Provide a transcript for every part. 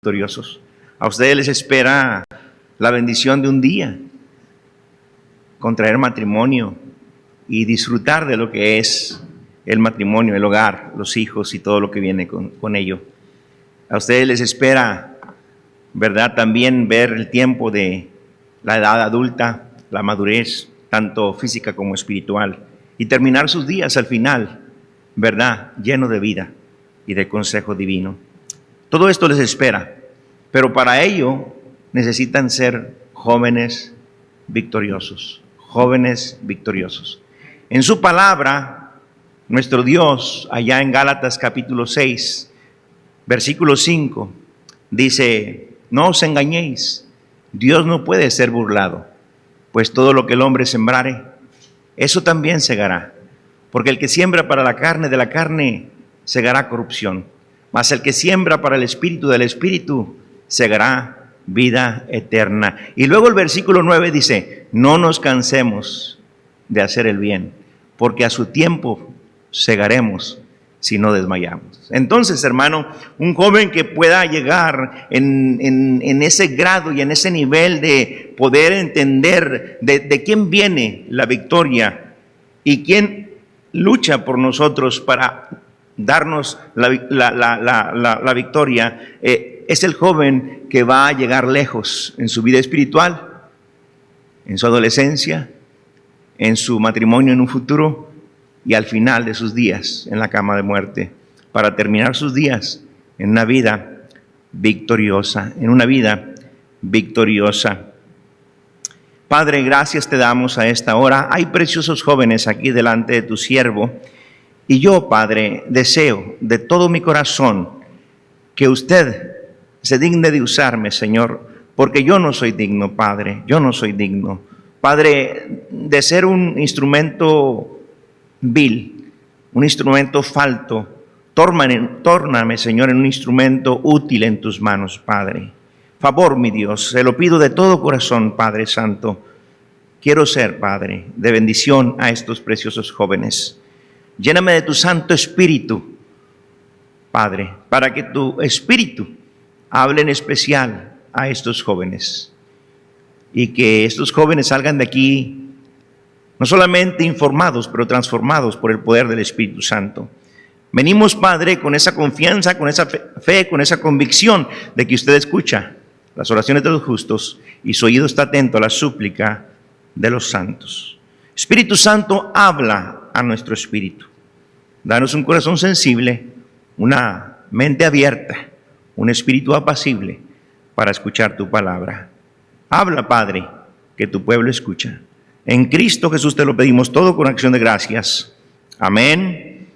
victoriosos. A ustedes les espera la bendición de un día, contraer matrimonio y disfrutar de lo que es el matrimonio, el hogar, los hijos y todo lo que viene con ello. A ustedes les espera, ¿verdad?, también ver el tiempo de la edad adulta, la madurez, tanto física como espiritual, y terminar sus días al final, ¿verdad?, lleno de vida y de consejo divino. Todo esto les espera, pero para ello necesitan ser jóvenes victoriosos, jóvenes victoriosos. En su palabra, nuestro Dios, allá en Gálatas capítulo 6, versículo 5, dice: no os engañéis, Dios no puede ser burlado, pues todo lo que el hombre sembrare, eso también segará. Porque el que siembra para la carne, de la carne segará corrupción, mas el que siembra para el espíritu, del espíritu segará vida eterna. Y luego el versículo 9 dice: no nos cansemos de hacer el bien, porque a su tiempo segaremos si no desmayamos. Entonces, hermano, un joven que pueda llegar en ese grado y en ese nivel de poder entender de quién viene la victoria y quién lucha por nosotros para darnos la victoria, es el joven que va a llegar lejos en su vida espiritual, en su adolescencia, en su matrimonio en un futuro y al final de sus días en la cama de muerte, para terminar sus días en una vida victoriosa, Padre, gracias te damos a esta hora. Hay preciosos jóvenes aquí delante de tu siervo, y yo, Padre, deseo de todo mi corazón que usted se digne de usarme, Señor, porque yo no soy digno, Padre, yo no soy digno, Padre, de ser un instrumento vil, un instrumento falto. Tórname, Señor, en un instrumento útil en tus manos, Padre. Favor, mi Dios, se lo pido de todo corazón, Padre Santo. Quiero ser, Padre, de bendición a estos preciosos jóvenes. Lléname de tu Santo Espíritu, Padre, para que tu Espíritu hable en especial a estos jóvenes, y que estos jóvenes salgan de aquí no solamente informados, pero transformados por el poder del Espíritu Santo. Venimos, Padre, con esa confianza, con esa fe, con esa convicción de que usted escucha las oraciones de los justos y su oído está atento a la súplica de los santos. Espíritu Santo, habla a nuestro espíritu. Danos un corazón sensible, una mente abierta, un espíritu apacible para escuchar tu palabra. Habla, Padre, que tu pueblo escucha. En Cristo Jesús te lo pedimos todo con acción de gracias. Amén,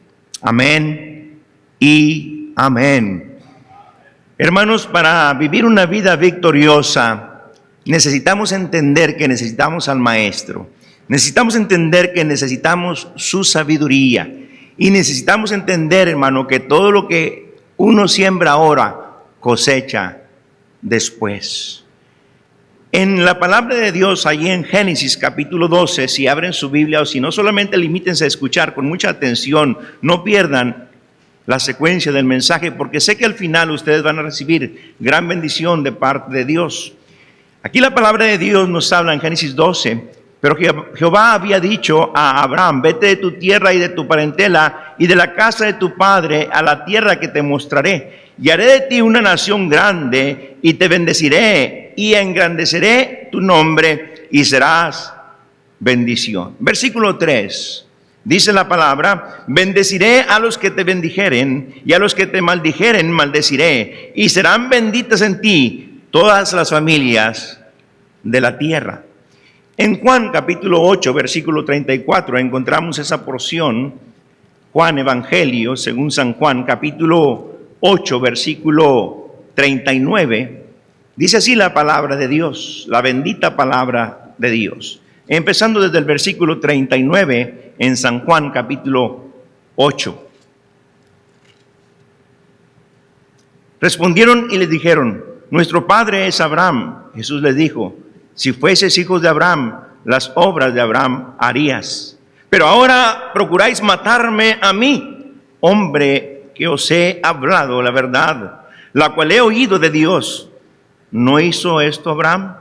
amén y amén. Hermanos, para vivir una vida victoriosa necesitamos entender que necesitamos al Maestro. Necesitamos entender que necesitamos su sabiduría. Y necesitamos entender, hermano, que todo lo que uno siembra ahora, cosecha después. En la palabra de Dios, allí en Génesis capítulo 12, si abren su Biblia o si no, solamente limítense a escuchar con mucha atención, no pierdan la secuencia del mensaje, porque sé que al final ustedes van a recibir gran bendición de parte de Dios. Aquí la palabra de Dios nos habla en Génesis 12, pero Jehová había dicho a Abraham: vete de tu tierra y de tu parentela y de la casa de tu padre a la tierra que te mostraré, y haré de ti una nación grande, y te bendeciré y engrandeceré tu nombre, y serás bendición. Versículo 3, dice la palabra: bendeciré a los que te bendijeren, y a los que te maldijeren maldeciré, y serán benditas en ti todas las familias de la tierra. En Juan capítulo 8, versículo 34, encontramos esa porción. Juan, Evangelio según San Juan, capítulo 8, versículo 39, dice así la palabra de Dios, la bendita palabra de Dios. Empezando desde el versículo 39 en San Juan capítulo 8. Respondieron y le dijeron: nuestro padre es Abraham. Jesús les dijo: si fueses hijos de Abraham, las obras de Abraham harías. Pero ahora procuráis matarme a mí, hombre que os he hablado la verdad. la cual he oído de Dios. ¿No hizo esto Abraham?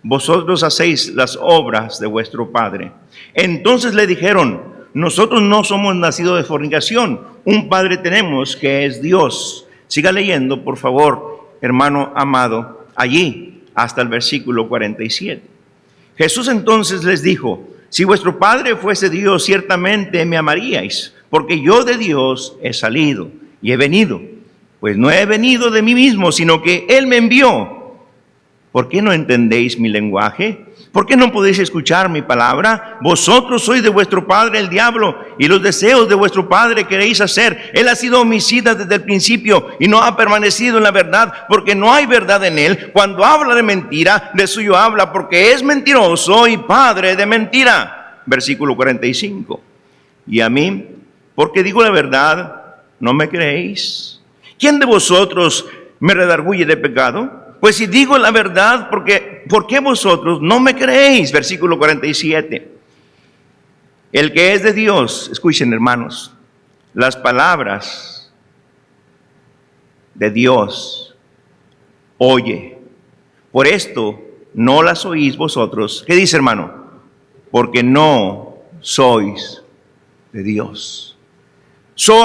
Vosotros hacéis las obras de vuestro padre. Entonces le dijeron: nosotros no somos nacidos de fornicación, un padre tenemos que es Dios. Siga leyendo, por favor, hermano amado, allí hasta el versículo 47. Jesús entonces les dijo: si vuestro padre fuese Dios, ciertamente me amaríais, porque yo de Dios he salido y he venido. Pues no he venido de mí mismo, sino que Él me envió. ¿Por qué no entendéis mi lenguaje? ¿Por qué no podéis escuchar mi palabra? Vosotros sois de vuestro padre el diablo, y los deseos de vuestro padre queréis hacer. Él ha sido homicida desde el principio y no ha permanecido en la verdad, porque no hay verdad en él. Cuando habla de mentira, de suyo habla, porque es mentiroso y padre de mentira. Versículo 45. Y a mí, porque digo la verdad, ¿no me creéis? ¿Quién de vosotros me redarguye de pecado? Pues si digo la verdad, ¿por qué vosotros no me creéis? Versículo 47. El que es de Dios, escuchen hermanos, las palabras de Dios oye. Por esto no las oís vosotros. ¿Qué dice, hermano? Porque no sois de Dios.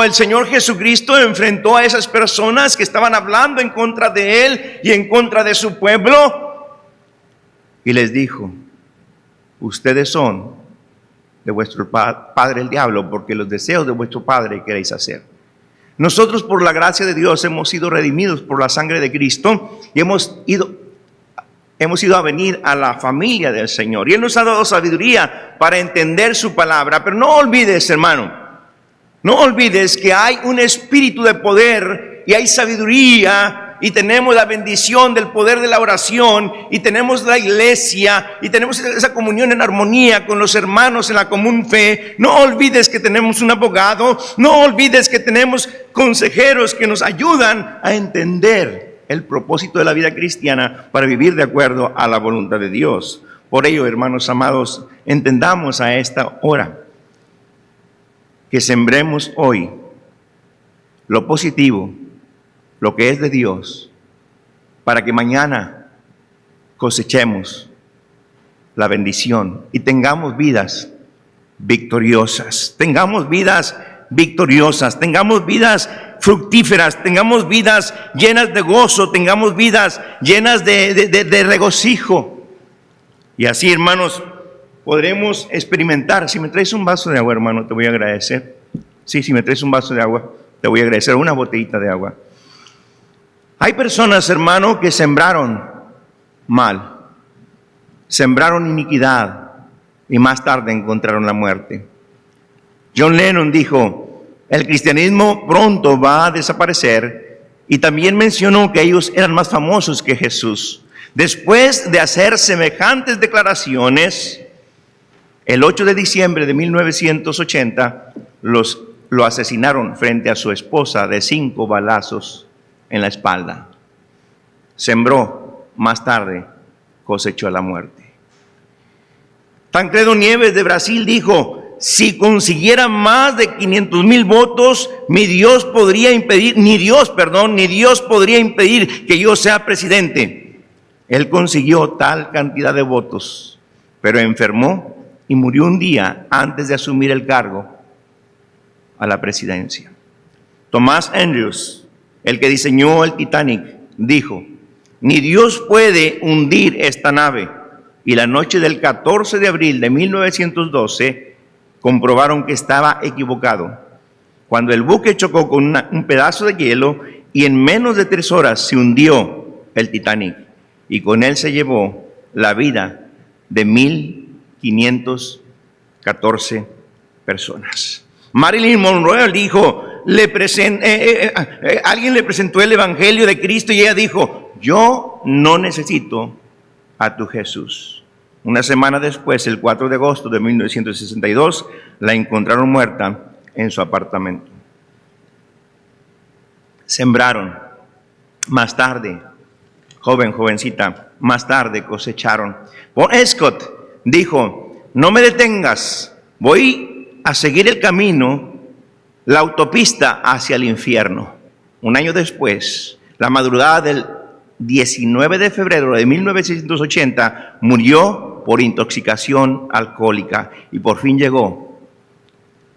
El Señor Jesucristo enfrentó a esas personas que estaban hablando en contra de Él y en contra de su pueblo, y les dijo: ustedes son de vuestro padre el diablo, porque los deseos de vuestro padre queréis hacer. Nosotros, por la gracia de Dios, hemos sido redimidos por la sangre de Cristo y hemos ido a venir a la familia del Señor, y Él nos ha dado sabiduría para entender su palabra. Pero no olvides, hermano, no olvides que hay un espíritu de poder y hay sabiduría, y tenemos la bendición del poder de la oración, y tenemos la iglesia, y tenemos esa comunión en armonía con los hermanos en la común fe. No olvides que tenemos un abogado, no olvides que tenemos consejeros que nos ayudan a entender el propósito de la vida cristiana para vivir de acuerdo a la voluntad de Dios. Por ello, hermanos amados, entendamos a esta hora que sembremos hoy lo positivo, lo que es de Dios, para que mañana cosechemos la bendición y tengamos vidas victoriosas, tengamos vidas fructíferas, tengamos vidas llenas de gozo, tengamos vidas llenas de regocijo. Y así, hermanos, podremos experimentar. Si me traes un vaso de agua, hermano, te voy a agradecer. Sí, si me traes un vaso de agua, te voy a agradecer. Una botellita de agua. Hay personas, hermano, que sembraron mal, sembraron iniquidad, y más tarde encontraron la muerte. John Lennon dijo: el cristianismo pronto va a desaparecer, y también mencionó que ellos eran más famosos que Jesús. Después de hacer semejantes declaraciones, el 8 de diciembre de 1980 lo asesinaron frente a su esposa de 5 balazos en la espalda. Sembró, más tarde cosechó la muerte. Tancredo Nieves de Brasil dijo: si consiguiera más de 500,000 votos, ni Dios podría impedir que yo sea presidente. Él consiguió tal cantidad de votos, pero enfermó y murió un día antes de asumir el cargo a la presidencia. Thomas Andrews, el que diseñó el Titanic, dijo: ni Dios puede hundir esta nave. Y la noche del 14 de abril de 1912 comprobaron que estaba equivocado, cuando el buque chocó con un pedazo de hielo, y en menos de 3 horas se hundió el Titanic, y con él se llevó la vida de 1,514 personas. Marilyn Monroe dijo, alguien le presentó el Evangelio de Cristo y ella dijo: yo no necesito a tu Jesús. Una semana después, el 4 de agosto de 1962, la encontraron muerta en su apartamento. Sembraron, más tarde, jovencita, más tarde cosecharon. Bon Scott dijo: no me detengas, voy a seguir el camino, la autopista hacia el infierno. Un año después, La madrugada del 19 de febrero de 1980 murió por intoxicación alcohólica y por fin llegó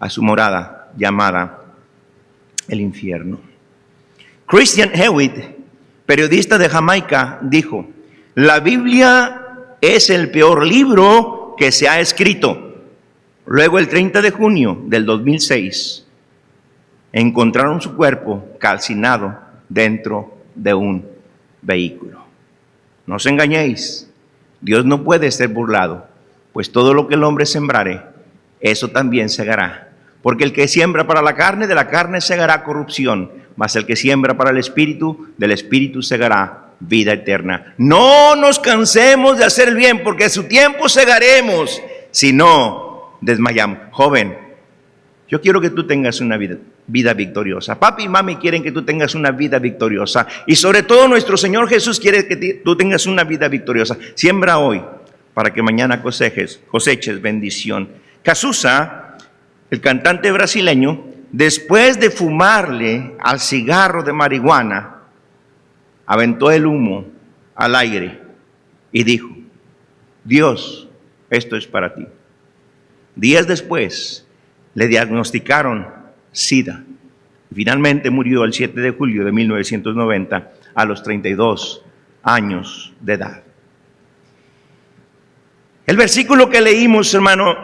a su morada llamada el infierno. Christian Hewitt, periodista de Jamaica, dijo: la Biblia es el peor libro que se ha escrito. Luego, el 30 de junio del 2006, encontraron su cuerpo calcinado dentro de un vehículo. No os engañéis, Dios no puede ser burlado, pues todo lo que el hombre sembrare, eso también segará. Porque el que siembra para la carne, de la carne segará corrupción, mas el que siembra para el Espíritu, del Espíritu segará vida eterna. No nos cansemos de hacer el bien, porque a su tiempo segaremos, si no desmayamos. Joven, yo quiero que tú tengas una vida victoriosa. Papi y mami quieren que tú tengas una vida victoriosa. Y sobre todo nuestro Señor Jesús quiere que tú tengas una vida victoriosa. Siembra hoy para que mañana coseches bendición. Cazuza, el cantante brasileño, después de fumarle al cigarro de marihuana, aventó el humo al aire y dijo: Dios, esto es para ti. Días después le diagnosticaron SIDA. Finalmente murió el 7 de julio de 1990 a los 32 años de edad. El versículo que leímos, hermano,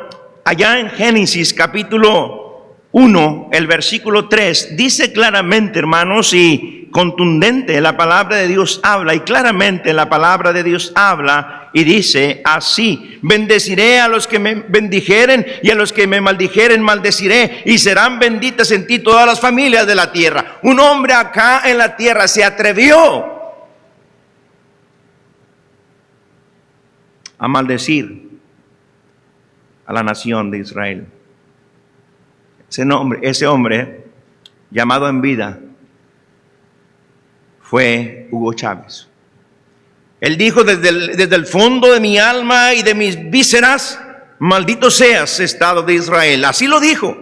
allá en Génesis capítulo 1, el versículo 3, dice claramente, hermanos, y contundente, la palabra de Dios habla, y claramente la palabra de Dios habla, y dice así: bendeciré a los que me bendijeren, y a los que me maldijeren maldeciré, y serán benditas en ti todas las familias de la tierra. Un hombre acá en la tierra se atrevió a maldecir a la nación de Israel. Ese hombre, llamado en vida, fue Hugo Chávez. Él dijo: desde el fondo de mi alma y de mis vísceras, maldito seas, Estado de Israel. Así lo dijo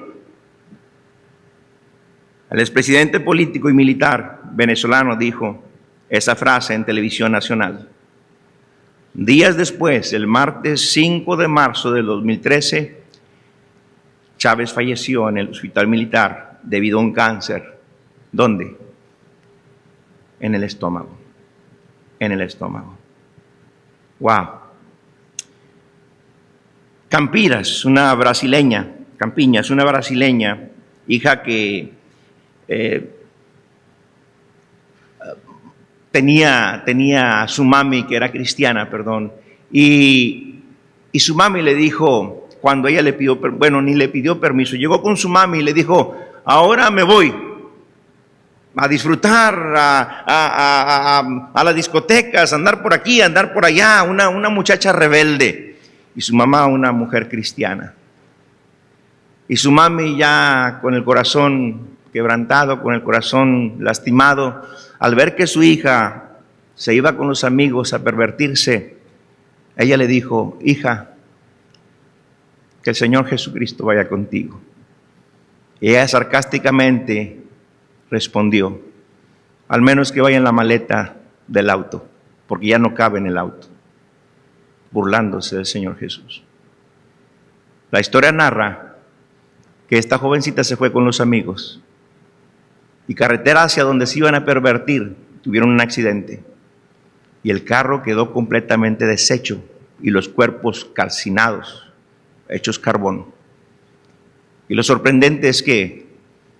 el expresidente político y militar venezolano. Dijo esa frase en televisión nacional. Días después, el martes 5 de marzo del 2013, Chávez falleció en el hospital militar debido a un cáncer. ¿Dónde? En el estómago. En el estómago. Wow. Campiñas, una brasileña, hija que tenía a su mami, que era cristiana, y su mami le dijo, cuando ella le pidió, ni le pidió permiso, llegó con su mami y le dijo: ahora me voy a disfrutar, a las discotecas, a andar por aquí, a andar por allá, una muchacha rebelde. Y su mamá, una mujer cristiana. Y su mami, ya con el corazón quebrantado, con el corazón lastimado, al ver que su hija se iba con los amigos a pervertirse, ella le dijo: hija, que el Señor Jesucristo vaya contigo. Y ella sarcásticamente respondió: al menos que vaya en la maleta del auto, porque ya no cabe en el auto, burlándose del Señor Jesús. La historia narra que esta jovencita se fue con los amigos y carretera hacia donde se iban a pervertir, tuvieron un accidente y el carro quedó completamente deshecho y los cuerpos calcinados, hechos carbón. Y lo sorprendente es que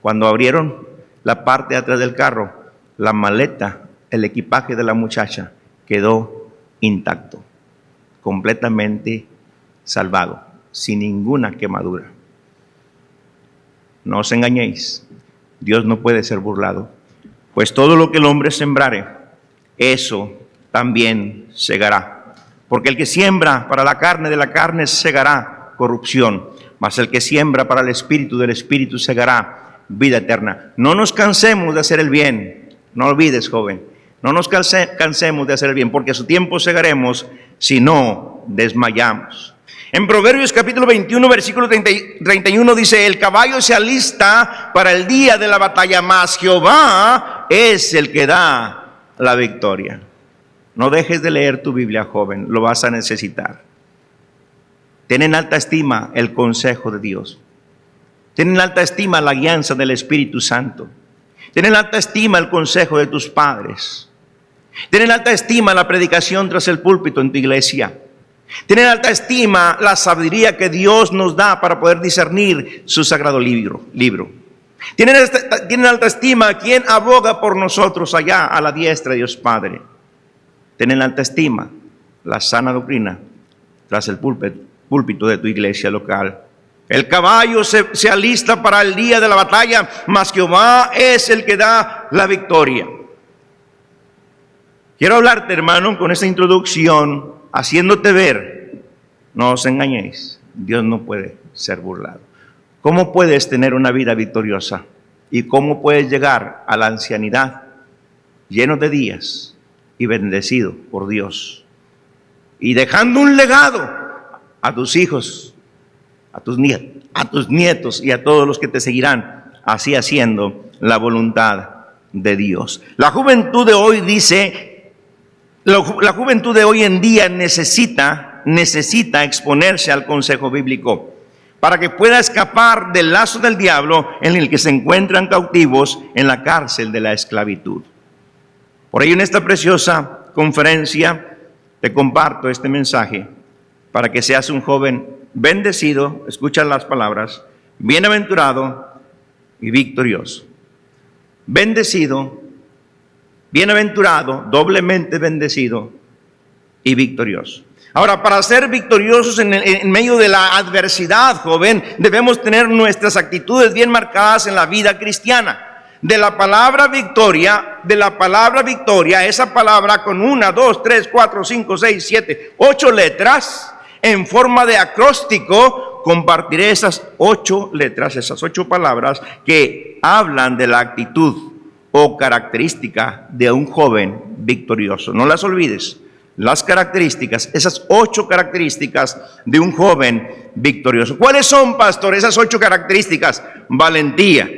cuando abrieron la parte de atrás del carro, la maleta, el equipaje de la muchacha quedó intacto, completamente salvado, sin ninguna quemadura. No os engañéis, Dios no puede ser burlado, pues todo lo que el hombre sembrare, eso también segará. Porque el que siembra para la carne, de la carne segará corrupción, mas el que siembra para el Espíritu, del Espíritu segará vida eterna. No nos cansemos de hacer el bien. No olvides, joven, no nos cansemos de hacer el bien, porque a su tiempo segaremos si no desmayamos. En Proverbios capítulo 21, versículo 31 dice: el caballo se alista para el día de la batalla, mas Jehová es el que da la victoria. No dejes de leer tu Biblia, joven, lo vas a necesitar. Ten en alta estima el consejo de Dios. Ten en alta estima la guianza del Espíritu Santo. Ten en alta estima el consejo de tus padres. Ten en alta estima la predicación tras el púlpito en tu iglesia. Ten en alta estima la sabiduría que Dios nos da para poder discernir su sagrado libro. Ten en alta estima a quien aboga por nosotros allá a la diestra de Dios Padre. Ten en alta estima la sana doctrina tras el púlpito de tu iglesia local. El caballo se alista para el día de la batalla, mas Jehová es el que da la victoria. Quiero hablarte, hermano, con esta introducción, haciéndote ver, no os engañéis, Dios no puede ser burlado. ¿Cómo puedes tener una vida victoriosa? ¿Y cómo puedes llegar a la ancianidad lleno de días y bendecido por Dios? Y dejando un legado a tus hijos, a tus nietos y a todos los que te seguirán, así haciendo la voluntad de Dios. La juventud de hoy la juventud de hoy en día necesita exponerse al consejo bíblico para que pueda escapar del lazo del diablo en el que se encuentran cautivos en la cárcel de la esclavitud. Por ello, en esta preciosa conferencia te comparto este mensaje para que seas un joven bendecido, escucha las palabras, bienaventurado y victorioso. Bendecido, bienaventurado, doblemente bendecido y victorioso. Ahora, para ser victoriosos en medio de la adversidad, joven, debemos tener nuestras actitudes bien marcadas en la vida cristiana. De la palabra victoria, esa palabra con 1, 2, 3, 4, 5, 6, 7, 8 letras, en forma de acróstico, compartiré esas 8 letras, esas 8 palabras que hablan de la actitud o característica de un joven victorioso. No las olvides, las características, esas 8 características de un joven victorioso. ¿Cuáles son, pastor, esas 8 características? Valentía.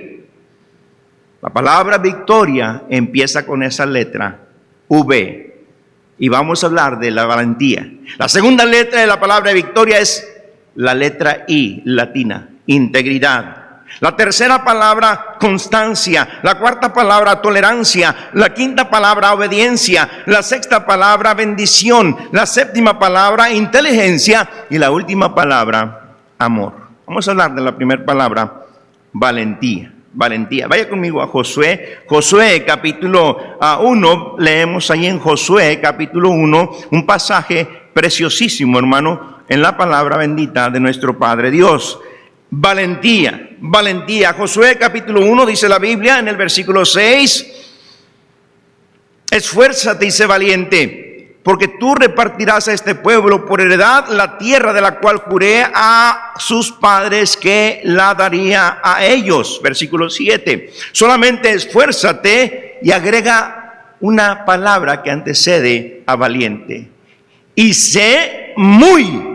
La palabra victoria empieza con esa letra V y vamos a hablar de la valentía. La segunda letra de la palabra victoria es la letra I, latina, integridad. La tercera palabra, constancia. La cuarta palabra, tolerancia. La quinta palabra, obediencia. La sexta palabra, bendición. La séptima palabra, inteligencia. Y la última palabra, amor. Vamos a hablar de la primera palabra, valentía. Valentía. Vaya conmigo a Josué. Josué capítulo 1. Leemos ahí en Josué capítulo 1 un pasaje preciosísimo, hermano, en la palabra bendita de nuestro Padre Dios. Valentía, valentía. Josué capítulo 1 dice la Biblia en el versículo 6: esfuérzate y sé valiente, porque tú repartirás a este pueblo por heredad la tierra de la cual juré a sus padres que la daría a ellos. Versículo 7. Solamente esfuérzate, y agrega una palabra que antecede a valiente: y sé muy.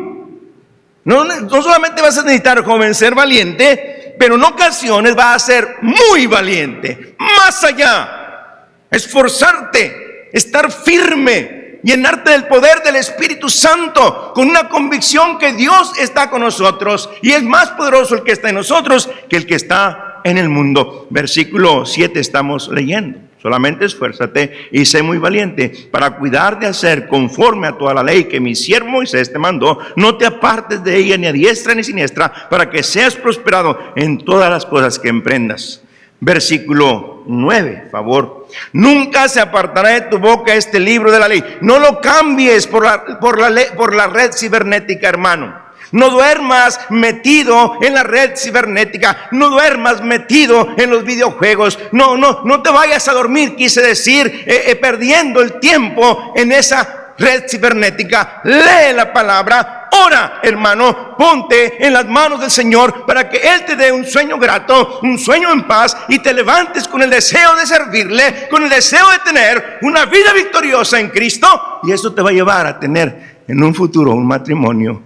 No solamente vas a necesitar, joven, ser valiente, pero en ocasiones vas a ser muy valiente. Más allá, esforzarte, estar firme, llenarte del poder del Espíritu Santo, con una convicción que Dios está con nosotros y es más poderoso el que está en nosotros que el que está en el mundo. Versículo 7 estamos leyendo: solamente esfuérzate y sé muy valiente para cuidar de hacer conforme a toda la ley que mi siervo Moisés te mandó. No te apartes de ella ni a diestra ni a siniestra, para que seas prosperado en todas las cosas que emprendas. Versículo 9, favor. Nunca se apartará de tu boca este libro de la ley. No lo cambies por la red cibernética, hermano. No duermas metido en la red cibernética. No duermas metido en los videojuegos. No te vayas a dormir, quise decir, perdiendo el tiempo en esa red cibernética. Lee la palabra. Ora, hermano. Ponte en las manos del Señor para que Él te dé un sueño grato, un sueño en paz, y te levantes con el deseo de servirle, con el deseo de tener una vida victoriosa en Cristo. Y eso te va a llevar a tener en un futuro un matrimonio,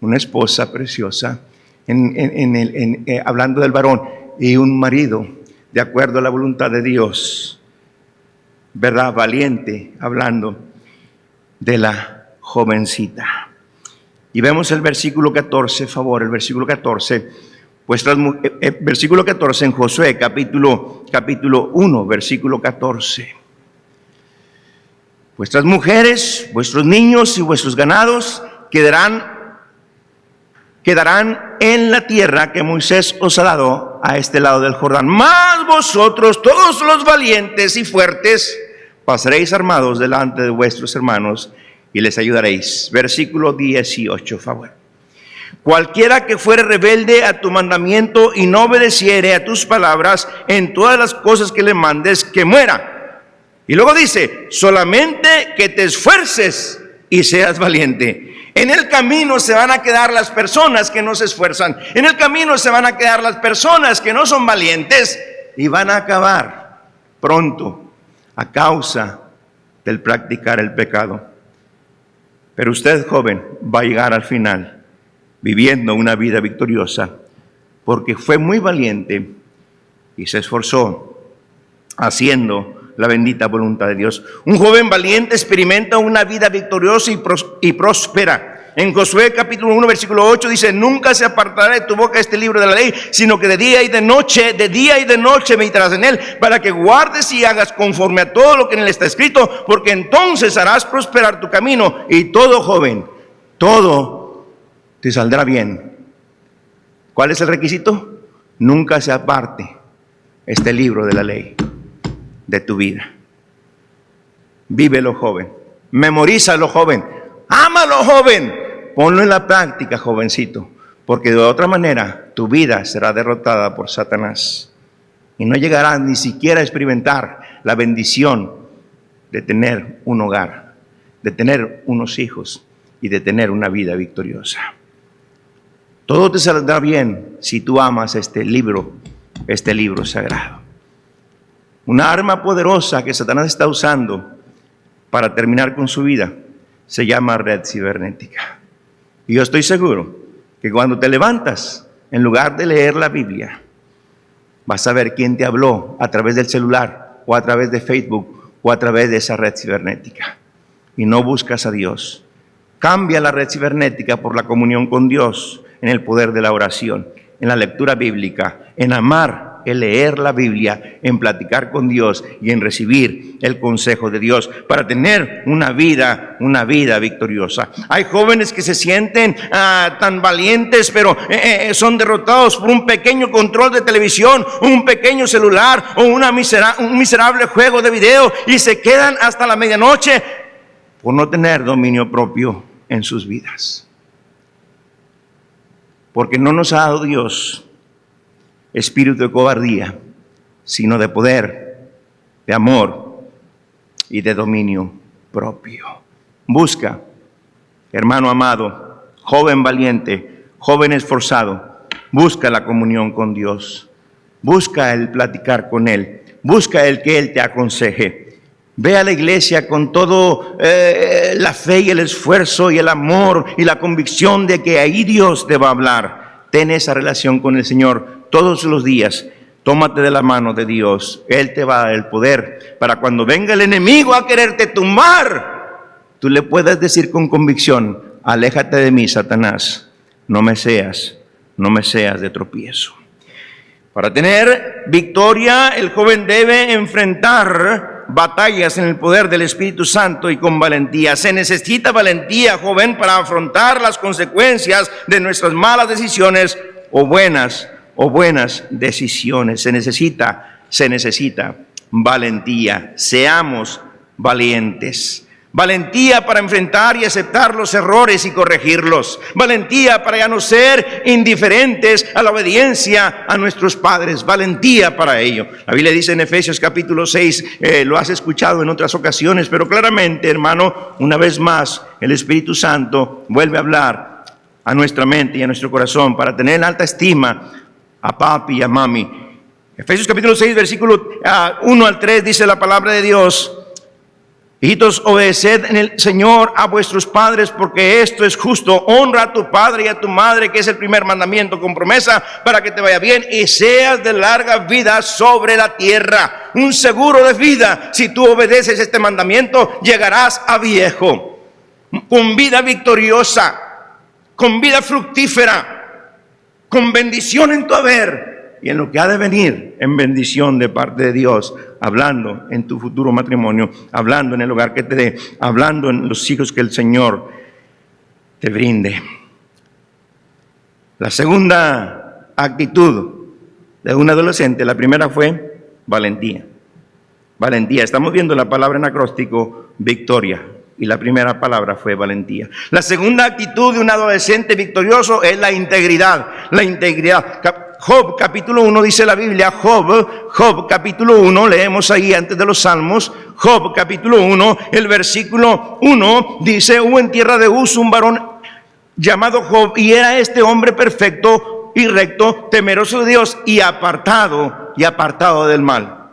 una esposa preciosa, hablando del varón, y un marido de acuerdo a la voluntad de Dios. ¿verdad? Valiente, hablando de la jovencita. Y vemos el versículo 14, favor, el versículo 14. Versículo 14 en Josué, capítulo 1, versículo 14. Vuestras mujeres, vuestros niños y vuestros ganados quedarán en la tierra que Moisés os ha dado a este lado del Jordán. Mas vosotros, todos los valientes y fuertes, pasaréis armados delante de vuestros hermanos y les ayudaréis. Versículo 18, favor. Cualquiera que fuere rebelde a tu mandamiento y no obedeciere a tus palabras en todas las cosas que le mandes, que muera. Y luego dice, solamente que te esfuerces y seas valiente. En el camino se van a quedar las personas que no se esfuerzan. En el camino se van a quedar las personas que no son valientes y van a acabar pronto a causa del practicar el pecado. Pero usted, joven, va a llegar al final viviendo una vida victoriosa porque fue muy valiente y se esforzó haciendo la bendita voluntad de Dios. Un joven valiente experimenta una vida victoriosa y próspera. En Josué capítulo 1 versículo 8 dice, nunca se apartará de tu boca este libro de la ley, sino que de día y de noche meditarás en él, para que guardes y hagas conforme a todo lo que en él está escrito, porque entonces harás prosperar tu camino y todo, joven, todo te saldrá bien. ¿Cuál es el requisito? Nunca se aparte este libro de la ley de tu vida. Vívelo, joven. Memorízalo, joven. Ámalo, joven. Ponlo en la práctica, jovencito, porque de otra manera tu vida será derrotada por Satanás y no llegarás ni siquiera a experimentar la bendición de tener un hogar, de tener unos hijos y de tener una vida victoriosa. Todo te saldrá bien si tú amas este libro sagrado. Una arma poderosa que Satanás está usando para terminar con su vida se llama red cibernética. Y yo estoy seguro que cuando te levantas, en lugar de leer la Biblia, vas a ver quién te habló a través del celular o a través de Facebook o a través de esa red cibernética. Y no buscas a Dios. Cambia la red cibernética por la comunión con Dios, en el poder de la oración, en la lectura bíblica, en amar, en leer la Biblia, en platicar con Dios y en recibir el consejo de Dios para tener una vida victoriosa. Hay jóvenes que se sienten tan valientes, pero son derrotados por un pequeño control de televisión, un pequeño celular o un miserable juego de video y se quedan hasta la medianoche por no tener dominio propio en sus vidas. Porque no nos ha dado Dios espíritu de cobardía, sino de poder, de amor y de dominio propio. Busca, hermano amado, joven valiente, joven esforzado, busca la comunión con Dios, busca el platicar con Él, busca el que Él te aconseje. Ve a la iglesia con todo la fe y el esfuerzo y el amor y la convicción de que ahí Dios te va a hablar. Ten esa relación con el Señor todos los días. Tómate de la mano de Dios. Él te va a dar el poder para cuando venga el enemigo a quererte tumbar, tú le puedas decir con convicción, aléjate de mí, Satanás, no me seas de tropiezo. Para tener victoria, el joven debe enfrentar batallas en el poder del Espíritu Santo y con valentía. Se necesita valentía, joven, para afrontar las consecuencias de nuestras malas decisiones o buenas decisiones. Se necesita valentía. Seamos valientes. Valentía para enfrentar y aceptar los errores y corregirlos. Valentía para ya no ser indiferentes a la obediencia a nuestros padres. Valentía para ello. La Biblia dice en Efesios capítulo 6, lo has escuchado en otras ocasiones, pero claramente, hermano, una vez más, el Espíritu Santo vuelve a hablar a nuestra mente y a nuestro corazón para tener en alta estima a papi y a mami. Efesios capítulo 6, versículo 1 al 3 dice la palabra de Dios: Hijitos, obedeced en el Señor a vuestros padres, porque esto es justo. Honra a tu padre y a tu madre, que es el primer mandamiento con promesa, para que te vaya bien y seas de larga vida sobre la tierra. Un seguro de vida. Si tú obedeces este mandamiento, llegarás a viejo, con vida victoriosa, con vida fructífera, con bendición en tu haber y en lo que ha de venir, en bendición de parte de Dios, hablando en tu futuro matrimonio, hablando en el hogar que te dé, hablando en los hijos que el Señor te brinde. La segunda actitud de un adolescente, la primera fue valentía. Valentía, estamos viendo la palabra en acróstico, victoria, y la primera palabra fue valentía. La segunda actitud de un adolescente victorioso es la integridad. La integridad. Job capítulo 1 dice la Biblia, Job capítulo 1, leemos ahí antes de los Salmos, Job capítulo 1, el versículo 1 dice: hubo en tierra de Uz un varón llamado Job, y era este hombre perfecto y recto, temeroso de Dios y apartado del mal.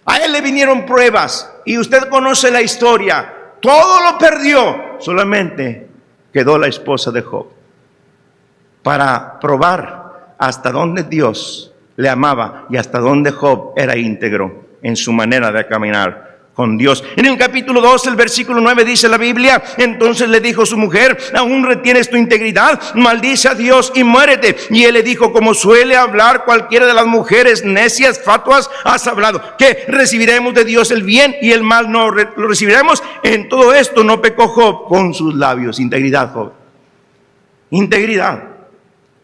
A él le vinieron pruebas y usted conoce la historia, todo lo perdió, solamente quedó la esposa de Job, para probar hasta dónde Dios le amaba y hasta dónde Job era íntegro en su manera de caminar con Dios. En el capítulo 2, el versículo 9 dice la Biblia: entonces le dijo su mujer: ¿aún retienes tu integridad? Maldice a Dios y muérete. Y él le dijo: como suele hablar cualquiera de las mujeres necias, fatuas, has hablado, que recibiremos de Dios el bien y el mal no lo recibiremos. En todo esto no pecó Job con sus labios. Integridad, Job. Integridad.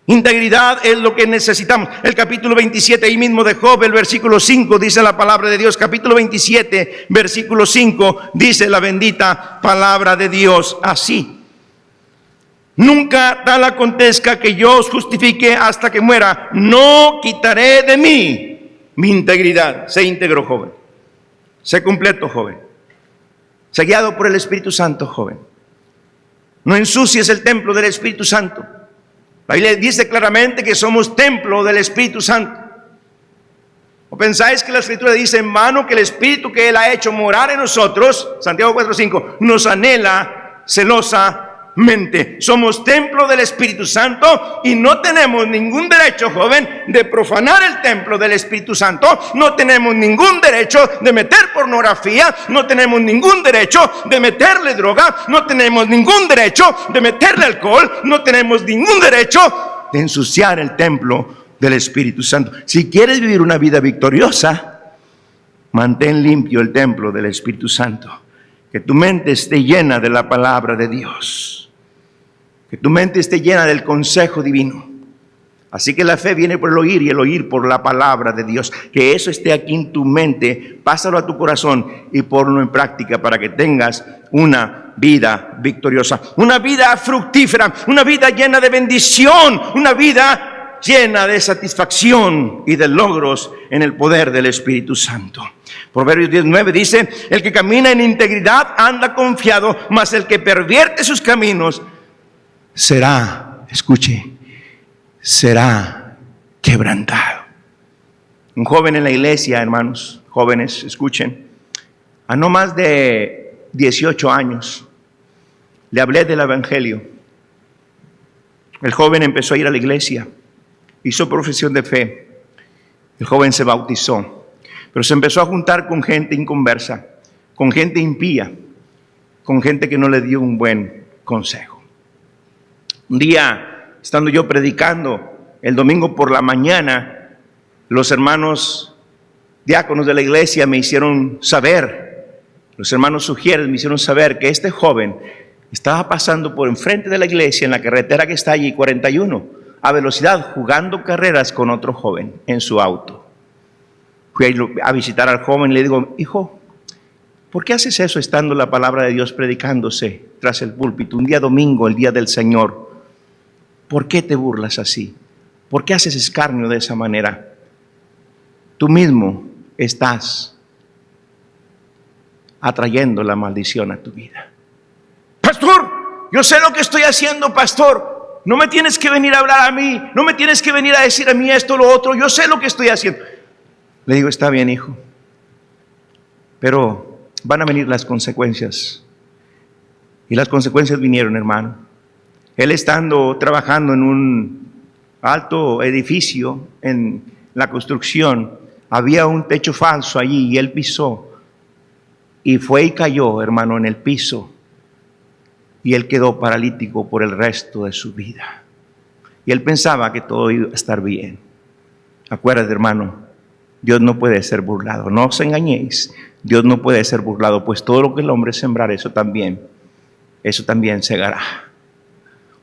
Integridad es lo que necesitamos. El capítulo 27 ahí mismo de Job, el versículo 5, dice la palabra de Dios. Capítulo 27, versículo 5, dice la bendita palabra de Dios así: nunca tal acontezca que yo os justifique hasta que muera, no quitaré de mí mi integridad. Sé íntegro, joven. Sé completo, joven. Sé guiado por el Espíritu Santo, joven. No ensucies el templo del Espíritu Santo. La Biblia dice claramente que somos templo del Espíritu Santo. ¿O pensáis que la Escritura dice en vano que el Espíritu que Él ha hecho morar en nosotros, Santiago 4:5, nos anhela celosamente? Somos templo del Espíritu Santo y no tenemos ningún derecho, joven, de profanar el templo del Espíritu Santo. No tenemos ningún derecho de meter pornografía, no tenemos ningún derecho de meterle droga, no tenemos ningún derecho de meterle alcohol, no tenemos ningún derecho de ensuciar el templo del Espíritu Santo. Si quieres vivir una vida victoriosa, mantén limpio el templo del Espíritu Santo. Que tu mente esté llena de la palabra de Dios. Que tu mente esté llena del consejo divino. Así que la fe viene por el oír y el oír por la palabra de Dios. Que eso esté aquí en tu mente, pásalo a tu corazón y ponlo en práctica para que tengas una vida victoriosa, una vida fructífera, una vida llena de bendición, una vida llena de satisfacción y de logros en el poder del Espíritu Santo. Proverbios 19 dice: el que camina en integridad anda confiado, mas el que pervierte sus caminos será, escuche, será quebrantado. Un joven en la iglesia, hermanos, jóvenes, escuchen, a no más de 18 años, le hablé del evangelio. El joven empezó a ir a la iglesia, hizo profesión de fe, el joven se bautizó, pero se empezó a juntar con gente inconversa, con gente impía, con gente que no le dio un buen consejo. Un día, estando yo predicando el domingo por la mañana, los hermanos diáconos de la iglesia me hicieron saber, los hermanos sugieres me hicieron saber que este joven estaba pasando por enfrente de la iglesia en la carretera que está allí, 41, a velocidad, jugando carreras con otro joven en su auto. Fui a visitar al joven y le digo: hijo, ¿por qué haces eso estando la palabra de Dios predicándose tras el púlpito un día domingo, el día del Señor? ¿Por qué te burlas así? ¿Por qué haces escarnio de esa manera? Tú mismo estás atrayendo la maldición a tu vida. Pastor, yo sé lo que estoy haciendo, pastor. No me tienes que venir a hablar a mí, no me tienes que venir a decir a mí esto o lo otro. Yo sé lo que estoy haciendo. Le digo: está bien, hijo, pero van a venir las consecuencias. Y las consecuencias vinieron, hermano. Él estando trabajando en un alto edificio, en la construcción, había un techo falso allí y él pisó. Y fue y cayó, hermano, en el piso. Y él quedó paralítico por el resto de su vida. Y él pensaba que todo iba a estar bien. Acuérdate, hermano, Dios no puede ser burlado. No os engañéis. Dios no puede ser burlado, pues todo lo que el hombre sembrar, eso también segará.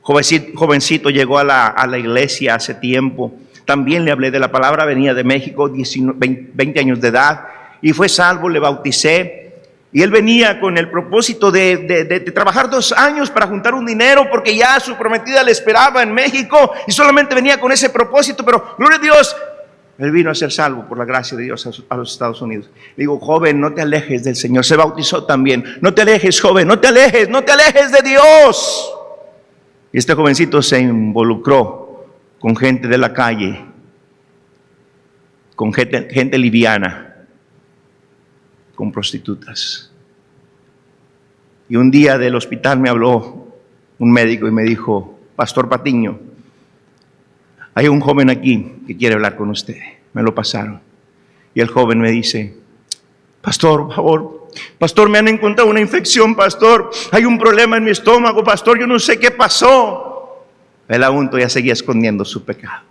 Jovencito llegó a la iglesia hace tiempo. También le hablé de la palabra, venía de México, 20 años de edad, y fue salvo, le bauticé. Y él venía con el propósito de trabajar 2 años para juntar un dinero, porque ya su prometida le esperaba en México, y solamente venía con ese propósito, pero gloria a Dios, él vino a ser salvo por la gracia de Dios a los Estados Unidos. Le digo, joven, no te alejes del Señor. Se bautizó también. No te alejes, joven, no te alejes de Dios. Y este jovencito se involucró con gente de la calle, con gente liviana, con prostitutas. Y un día del hospital me habló un médico y me dijo, Pastor Patiño, hay un joven aquí que quiere hablar con usted. Me lo pasaron. Y el joven me dice, pastor, por favor, pastor, me han encontrado una infección, pastor. Hay un problema en mi estómago, pastor, yo no sé qué pasó. Él aún todavía seguía escondiendo su pecado.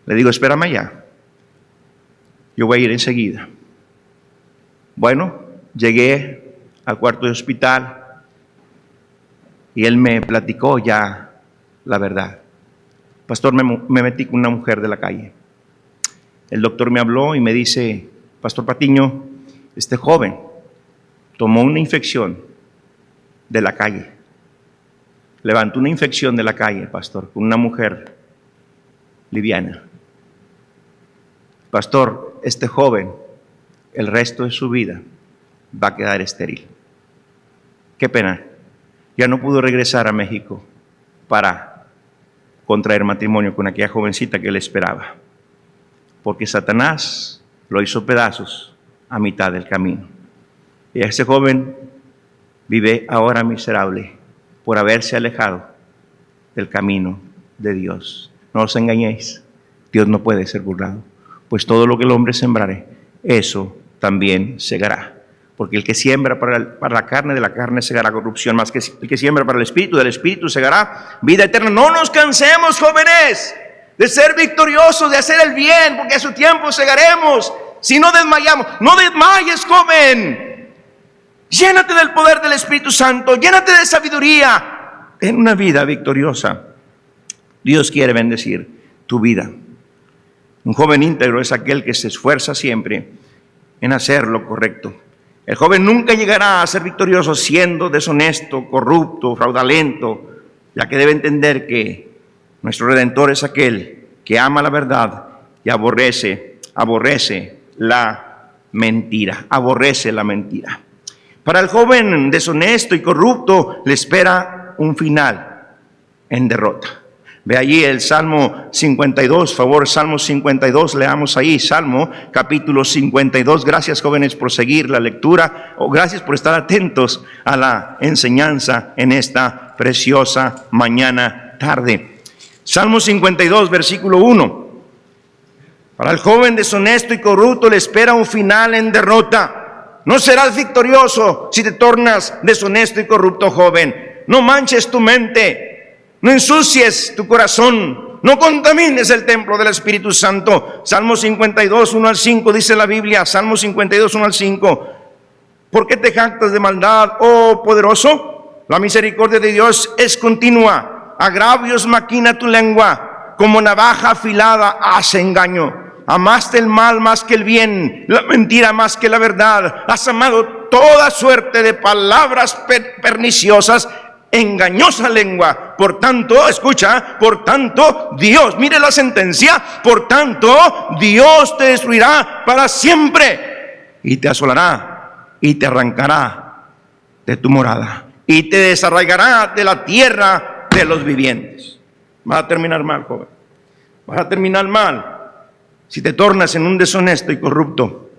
Le digo, espérame allá. Yo voy a ir enseguida. Bueno, llegué al cuarto de hospital y él me platicó ya la verdad. Pastor, me metí con una mujer de la calle. El doctor me habló y me dice, Pastor Patiño, este joven tomó una infección de la calle. Levantó una infección de la calle, pastor, con una mujer liviana. Pastor, este joven, el resto de su vida, va a quedar estéril. Qué pena. Ya no pudo regresar a México para contraer matrimonio con aquella jovencita que él esperaba, porque Satanás lo hizo pedazos a mitad del camino. Y ese joven vive ahora miserable por haberse alejado del camino de Dios. No os engañéis, Dios no puede ser burlado, pues todo lo que el hombre sembrare, eso también segará. Porque el que siembra para la carne, de la carne segará corrupción, más que el que siembra para el espíritu, del espíritu segará vida eterna. No nos cansemos, jóvenes, de ser victoriosos, de hacer el bien, porque a su tiempo segaremos. Si no desmayamos, no desmayes, joven. Llénate del poder del Espíritu Santo, llénate de sabiduría en una vida victoriosa. Dios quiere bendecir tu vida. Un joven íntegro es aquel que se esfuerza siempre en hacer lo correcto. El joven nunca llegará a ser victorioso siendo deshonesto, corrupto, fraudulento, ya que debe entender que nuestro Redentor es aquel que ama la verdad y aborrece la mentira. Aborrece la mentira. Para el joven deshonesto y corrupto le espera un final en derrota. Ve allí el Salmo 52, favor, Salmo 52, leamos ahí, Salmo capítulo 52. Gracias, jóvenes, por seguir la lectura, o gracias por estar atentos a la enseñanza en esta preciosa mañana tarde. Salmo 52, versículo 1. Para el joven deshonesto y corrupto le espera un final en derrota. No serás victorioso si te tornas deshonesto y corrupto, joven. No manches tu mente. No ensucies tu corazón, no contamines el templo del Espíritu Santo. Salmo 52, 1 al 5 dice la Biblia, Salmo 52, 1 al 5. ¿Por qué te jactas de maldad, oh poderoso? La misericordia de Dios es continua. Agravios maquina tu lengua, como navaja afilada hace engaño. Amaste el mal más que el bien, la mentira más que la verdad. Has amado toda suerte de palabras perniciosas, engañosa lengua. Por tanto, escucha, por tanto Dios, mire la sentencia, por tanto Dios te destruirá para siempre y te asolará y te arrancará de tu morada y te desarraigará de la tierra de los vivientes. Vas a terminar mal, joven. Vas a terminar mal si te tornas en un deshonesto y corrupto.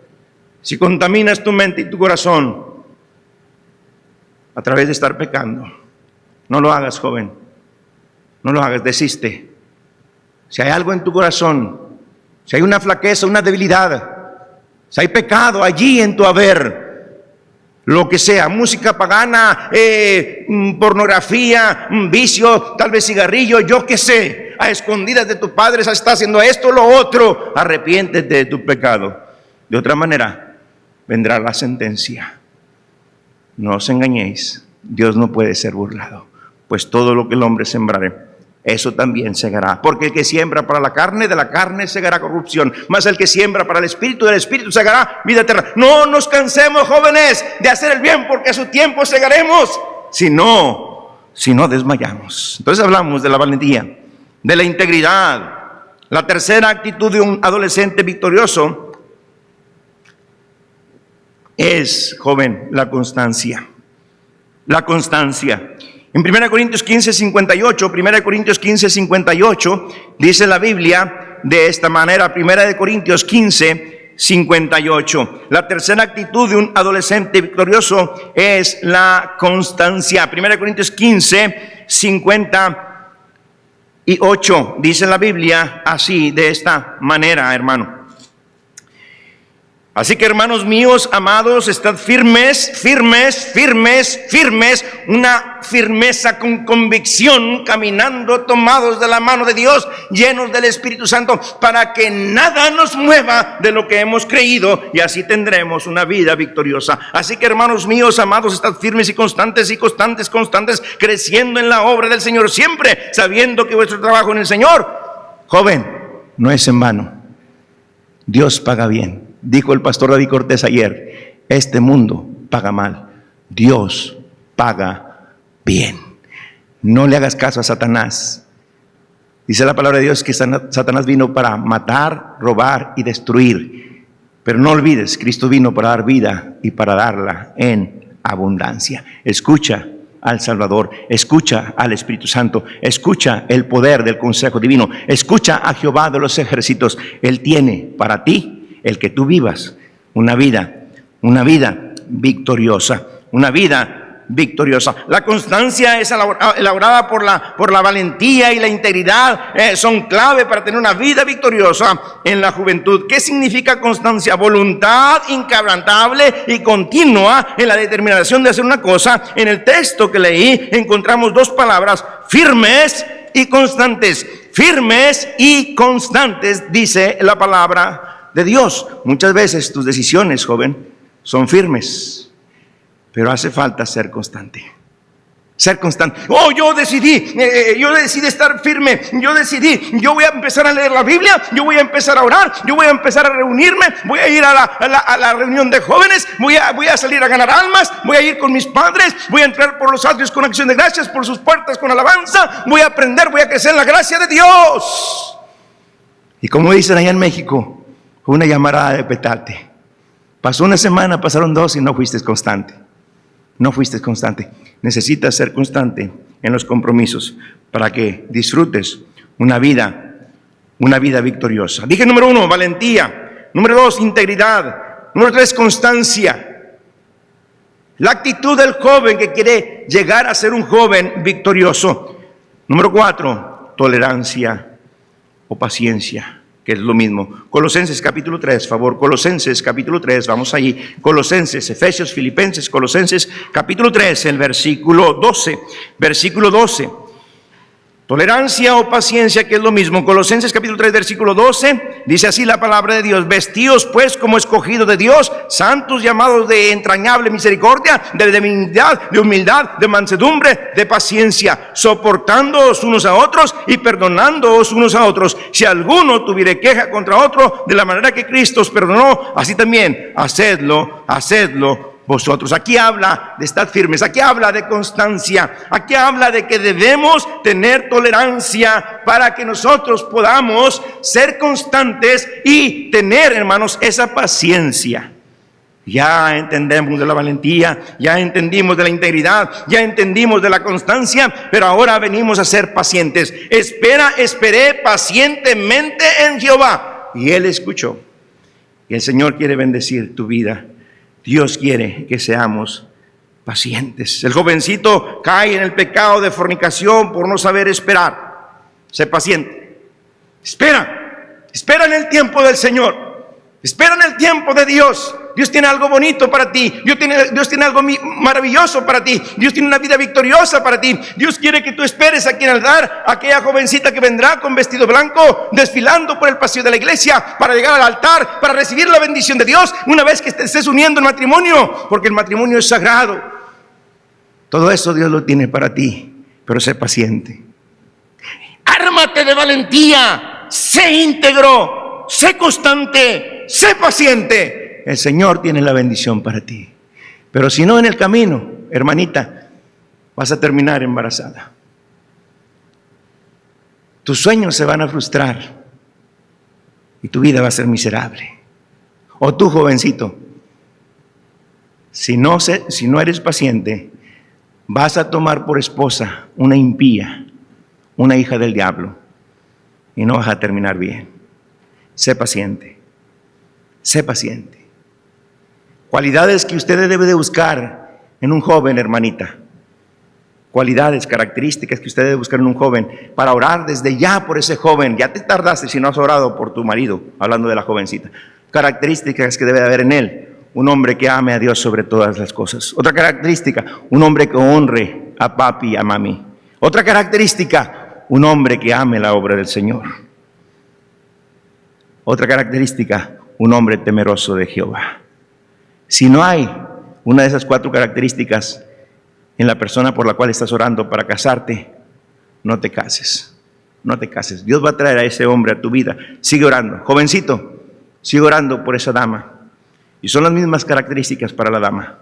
si contaminas tu mente y tu corazón a través de estar pecando, no lo hagas, joven. No lo hagas, desiste. Si hay algo en tu corazón, si hay una flaqueza, una debilidad, si hay pecado allí en tu haber, lo que sea, música pagana, pornografía, vicio, tal vez cigarrillo, yo qué sé, a escondidas de tu padre está haciendo esto, lo otro, arrepiéntete de tu pecado. De otra manera, vendrá la sentencia. No os engañéis, Dios no puede ser burlado, pues todo lo que el hombre sembrare, eso también segará. Porque el que siembra para la carne, de la carne segará corrupción, mas el que siembra para el espíritu, del espíritu segará vida eterna. No nos cansemos, jóvenes, de hacer el bien, porque a su tiempo segaremos, si no desmayamos. Entonces hablamos de la valentía, de la integridad. La tercera actitud de un adolescente victorioso es, joven, la constancia. La constancia. En 1 Corintios 15, 58, 1 Corintios 15, 58, dice la Biblia de esta manera, 1 Corintios 15, 58. La tercera actitud de un adolescente victorioso es la constancia. 1 Corintios 15, 58, dice la Biblia así, de esta manera, hermano. Así que, hermanos míos, amados, estad firmes, firmes, firmes, firmes, una firmeza con convicción, caminando tomados de la mano de Dios, llenos del Espíritu Santo, para que nada nos mueva de lo que hemos creído, y así tendremos una vida victoriosa. Así que, hermanos míos, amados, estad firmes y constantes, creciendo en la obra del Señor, siempre sabiendo que vuestro trabajo en el Señor, joven, no es en vano. Dios paga bien. Dijo el pastor David Cortés ayer, este mundo paga mal, Dios paga bien. No le hagas caso a Satanás. Dice la palabra de Dios que Satanás vino para matar, robar y destruir. Pero no olvides, Cristo vino para dar vida y para darla en abundancia. Escucha al Salvador, escucha al Espíritu Santo, escucha el poder del consejo divino, escucha a Jehová de los ejércitos. Él tiene para ti el que tú vivas una vida victoriosa, una vida victoriosa. La constancia es elaborada por la valentía y la integridad, son clave para tener una vida victoriosa en la juventud. ¿Qué significa constancia? Voluntad inquebrantable y continua en la determinación de hacer una cosa. En el texto que leí encontramos dos palabras, firmes y constantes. Firmes y constantes, dice la palabra de Dios. Muchas veces tus decisiones, joven, son firmes, pero hace falta ser constante. Ser constante. Oh, yo decidí estar firme. Yo voy a empezar a leer la Biblia, yo voy a empezar a orar, yo voy a empezar a reunirme, voy a ir a la reunión de jóvenes, voy a salir a ganar almas, voy a ir con mis padres, voy a entrar por los atrios con acción de gracias, por sus puertas con alabanza, voy a aprender, voy a crecer en la gracia de Dios. Y como dicen allá en México, una llamarada de petate. Pasó una semana, pasaron dos y no fuiste constante. No fuiste constante. Necesitas ser constante en los compromisos para que disfrutes una vida victoriosa. Dije número 1, valentía. Número 2, integridad. Número 3, constancia. La actitud del joven que quiere llegar a ser un joven victorioso. Número 4, tolerancia o paciencia, que es lo mismo. Colosenses capítulo 3, favor, Colosenses capítulo 3, vamos allí. Colosenses, Efesios, Filipenses, Colosenses capítulo 3, el versículo 12. Versículo 12. Tolerancia o paciencia, que es lo mismo. Colosenses capítulo 3, versículo 12, dice así la palabra de Dios: vestíos pues como escogidos de Dios, santos, llamados de entrañable misericordia, de benignidad, de humildad, de mansedumbre, de paciencia, soportándoos unos a otros y perdonándoos unos a otros. Si alguno tuviere queja contra otro, de la manera que Cristo os perdonó, así también hacedlo vosotros. Aquí habla de estar firmes, aquí habla de constancia, aquí habla de que debemos tener tolerancia para que nosotros podamos ser constantes y tener, hermanos, esa paciencia. Ya entendemos de la valentía, ya entendimos de la integridad, ya entendimos de la constancia, pero ahora venimos a ser pacientes. Esperé pacientemente en Jehová, y Él escuchó Y el Señor quiere bendecir tu vida. Dios quiere que seamos pacientes. El jovencito cae en el pecado de fornicación por no saber esperar. Sé paciente. Espera en el tiempo del Señor. Espera en el tiempo de Dios. Dios tiene algo bonito para ti. Dios tiene algo maravilloso para ti. Dios tiene una vida victoriosa para ti. Dios quiere que tú esperes aquí en el altar, aquella jovencita que vendrá con vestido blanco, desfilando por el pasillo de la iglesia para llegar al altar, para recibir la bendición de Dios una vez que te estés uniendo en matrimonio, porque el matrimonio es sagrado. Todo eso Dios lo tiene para ti, pero sé paciente. Ármate de valentía, sé íntegro, sé constante, sé paciente. El Señor tiene la bendición para ti. Pero si no, en el camino, hermanita, vas a terminar embarazada. Tus sueños se van a frustrar y tu vida va a ser miserable. O tú, jovencito, si no eres paciente, vas a tomar por esposa una impía, una hija del diablo, y no vas a terminar bien. Sé paciente. Sé paciente. Cualidades que usted debe de buscar en un joven, hermanita. Cualidades, características que usted debe buscar en un joven para orar desde ya por ese joven. Ya te tardaste si no has orado por tu marido, hablando de la jovencita. Características que debe de haber en él. Un hombre que ame a Dios sobre todas las cosas. Otra característica, un hombre que honre a papi y a mami. Otra característica, un hombre que ame la obra del Señor. Otra característica, un hombre temeroso de Jehová. Si no hay una de esas 4 características en la persona por la cual estás orando para casarte, no te cases. No te cases. Dios va a traer a ese hombre a tu vida. Sigue orando. Jovencito, sigue orando por esa dama. Y son las mismas características para la dama.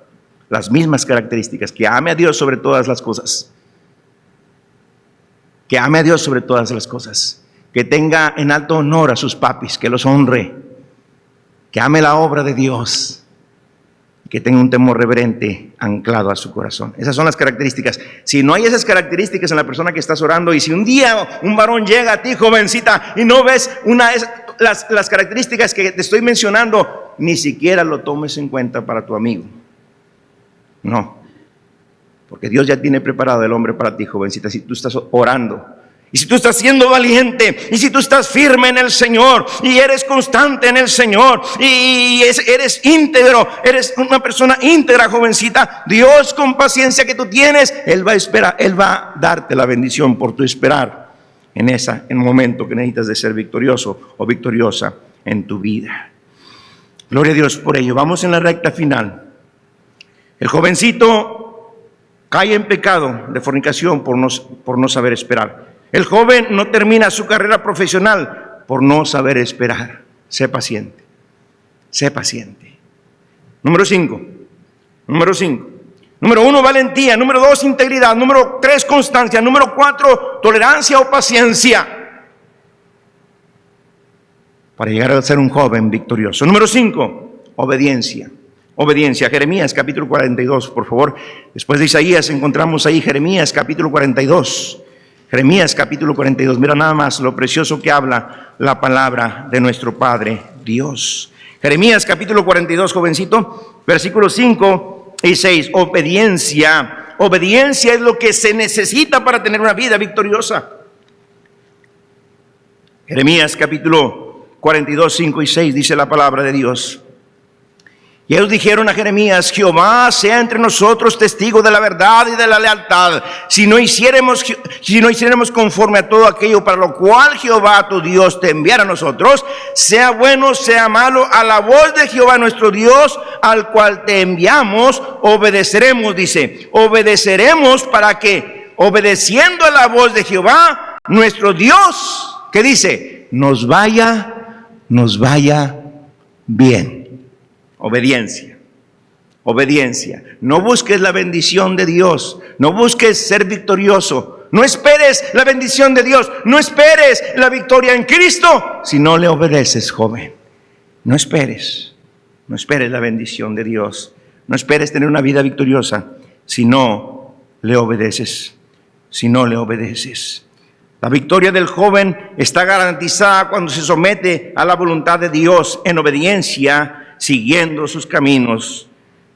Las mismas características. Que ame a Dios sobre todas las cosas. Que ame a Dios sobre todas las cosas. Que tenga en alto honor a sus papis. Que los honre. Que ame la obra de Dios. Que tenga un temor reverente anclado a su corazón. Esas son las características. Si no hay esas características en la persona que estás orando, y si un día un varón llega a ti, jovencita, y no ves las características que te estoy mencionando, ni siquiera lo tomes en cuenta para tu amigo. No. Porque Dios ya tiene preparado el hombre para ti, jovencita, si tú estás orando. Y si tú estás siendo valiente, y si tú estás firme en el Señor, y eres constante en el Señor, y eres íntegro, eres una persona íntegra, jovencita, Dios, con paciencia que tú tienes, Él va a esperar, Él va a darte la bendición por tu esperar en el momento que necesitas de ser victorioso o victoriosa en tu vida. Gloria a Dios por ello. Vamos en la recta final. El jovencito cae en pecado de fornicación por no saber esperar. El joven no termina su carrera profesional por no saber esperar. Sé paciente. Sé paciente. Número 5. Número 1, valentía. Número 2, integridad. Número 3, constancia. Número 4, tolerancia o paciencia. Para llegar a ser un joven victorioso. Número 5, obediencia. Obediencia. Jeremías capítulo 42, por favor. Después de Isaías encontramos ahí Jeremías capítulo 42. Jeremías capítulo 42, mira nada más lo precioso que habla la palabra de nuestro Padre Dios. Jeremías capítulo 42, jovencito, versículos 5 y 6, obediencia. Obediencia es lo que se necesita para tener una vida victoriosa. Jeremías capítulo 42, 5 y 6 dice la palabra de Dios. Y ellos dijeron a Jeremías: Jehová sea entre nosotros testigo de la verdad y de la lealtad, si no hiciéramos conforme a todo aquello para lo cual Jehová tu Dios te enviara a nosotros, sea bueno, sea malo, a la voz de Jehová nuestro Dios, al cual te enviamos, obedeceremos, dice. Obedeceremos para que, obedeciendo a la voz de Jehová nuestro Dios, ¿qué dice? Nos vaya bien. Obediencia, obediencia. No busques la bendición de Dios, no busques ser victorioso, no esperes la bendición de Dios, no esperes la victoria en Cristo si no le obedeces, joven. No esperes la bendición de Dios, no esperes tener una vida victoriosa si no le obedeces, La victoria del joven está garantizada cuando se somete a la voluntad de Dios en obediencia, siguiendo sus caminos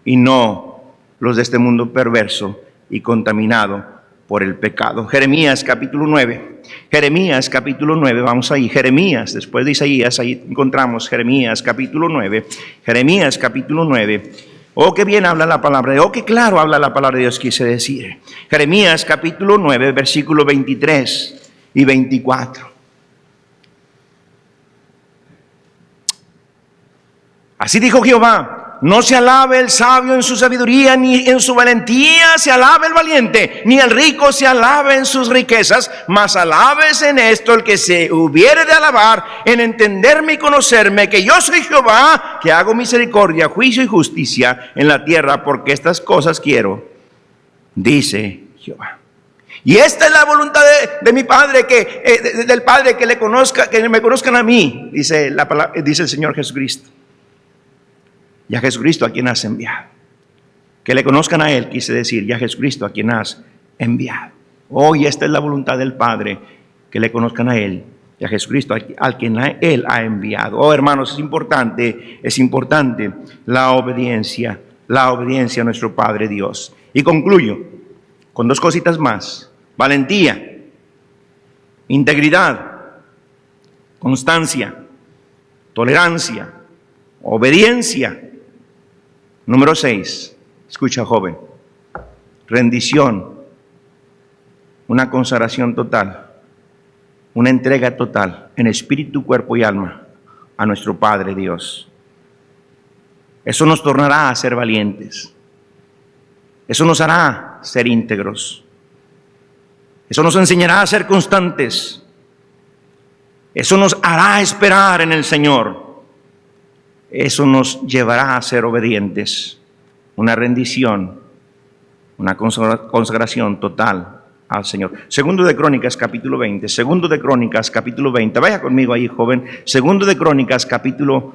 y no los de este mundo perverso y contaminado por el pecado. Jeremías capítulo 9. Jeremías capítulo 9, vamos ahí. Jeremías, después de Isaías, ahí encontramos Jeremías capítulo 9. Jeremías capítulo 9. Oh, qué bien habla la palabra de Dios. Oh, qué claro habla la palabra de Dios, quise decir. Jeremías capítulo 9, versículo 23 y 24. Así dijo Jehová: no se alabe el sabio en su sabiduría, ni en su valentía se alabe el valiente, ni el rico se alabe en sus riquezas, mas alabes en esto el que se hubiere de alabar, en entenderme y conocerme, que yo soy Jehová, que hago misericordia, juicio y justicia en la tierra, porque estas cosas quiero, dice Jehová. Y esta es la voluntad de mi Padre, del Padre, que me conozcan a mí, dice el Señor Jesucristo. Y a Jesucristo a quien has enviado. Que le conozcan a Él, quise decir, y a Jesucristo a quien has enviado. Hoy esta es la voluntad del Padre, que le conozcan a Él y a Jesucristo al quien Él ha enviado. Oh, hermanos, es importante la obediencia a nuestro Padre Dios. Y concluyo con dos cositas más: valentía, integridad, constancia, tolerancia, obediencia. Número 6, escucha, joven: rendición, una consagración total, una entrega total en espíritu, cuerpo y alma a nuestro Padre Dios. Eso nos tornará a ser valientes. Eso nos hará ser íntegros. Eso nos enseñará a ser constantes. Eso nos hará esperar en el Señor. Eso nos llevará a ser obedientes. Una rendición, una consagración total al Señor. Segundo de Crónicas capítulo 20. Segundo de Crónicas capítulo 20. Vaya conmigo ahí, joven. Segundo de Crónicas capítulo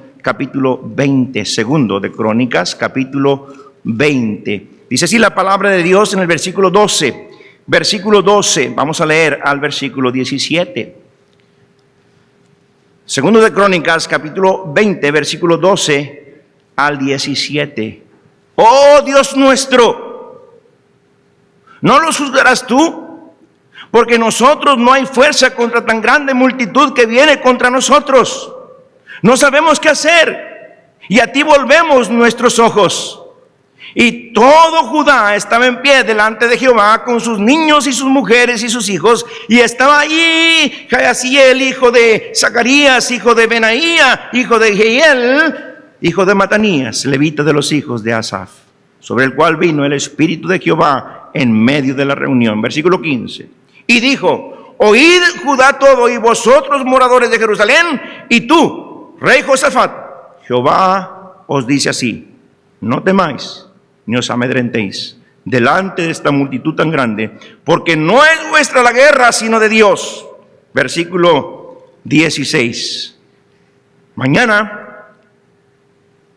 20. Segundo de Crónicas capítulo 20. Dice así la palabra de Dios en el versículo 12. Versículo 12. Vamos a leer al versículo 17. Segundo de Crónicas, capítulo 20, versículo 12 al 17. Oh Dios nuestro, ¿no los juzgarás tú? Porque nosotros no hay fuerza contra tan grande multitud que viene contra nosotros. No sabemos qué hacer, y a ti volvemos nuestros ojos. Y todo Judá estaba en pie delante de Jehová con sus niños y sus mujeres y sus hijos. Y estaba allí Jaasiel, hijo de Zacarías, hijo de Benaía, hijo de Jehiel, hijo de Matanías, levita de los hijos de Asaf, sobre el cual vino el Espíritu de Jehová en medio de la reunión. Versículo 15. Y dijo: oíd Judá todo, y vosotros moradores de Jerusalén, y tú, rey Josafat, Jehová os dice así: no temáis, ni os amedrentéis delante de esta multitud tan grande, porque no es vuestra la guerra, sino de Dios. Versículo 16. Mañana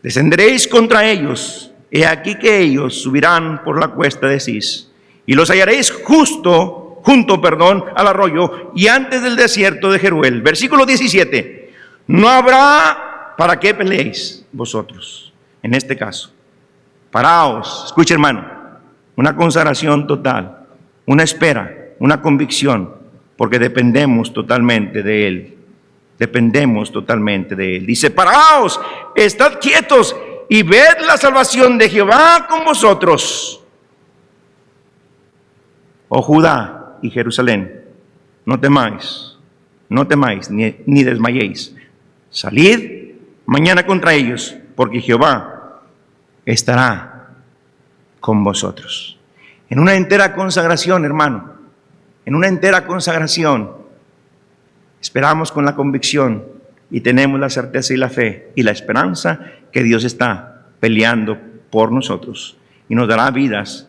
descenderéis contra ellos, he aquí que ellos subirán por la cuesta de Cis, y los hallaréis junto al arroyo, y antes del desierto de Jeruel. Versículo 17. No habrá para qué peleéis vosotros en este caso. Paraos, escuche, hermano, una consagración total, una espera, una convicción, porque dependemos totalmente de Él. Dependemos totalmente de Él. Dice: paraos, estad quietos y ved la salvación de Jehová con vosotros. Oh Judá y Jerusalén, no temáis, ni desmayéis. Salid mañana contra ellos, porque Jehová estará con vosotros. En una entera consagración, hermano, en una entera consagración, esperamos con la convicción y tenemos la certeza y la fe y la esperanza que Dios está peleando por nosotros y nos dará vidas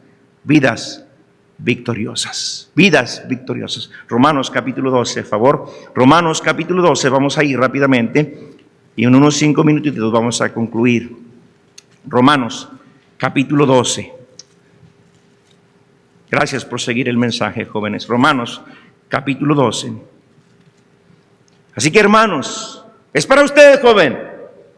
victoriosas. Vidas victoriosas. Romanos capítulo 12, favor. Romanos capítulo 12, vamos a ir rápidamente y en unos 5 minutitos vamos a concluir. Romanos capítulo 12. Gracias por seguir el mensaje, jóvenes. Romanos capítulo 12. Así que, hermanos, es para usted, joven,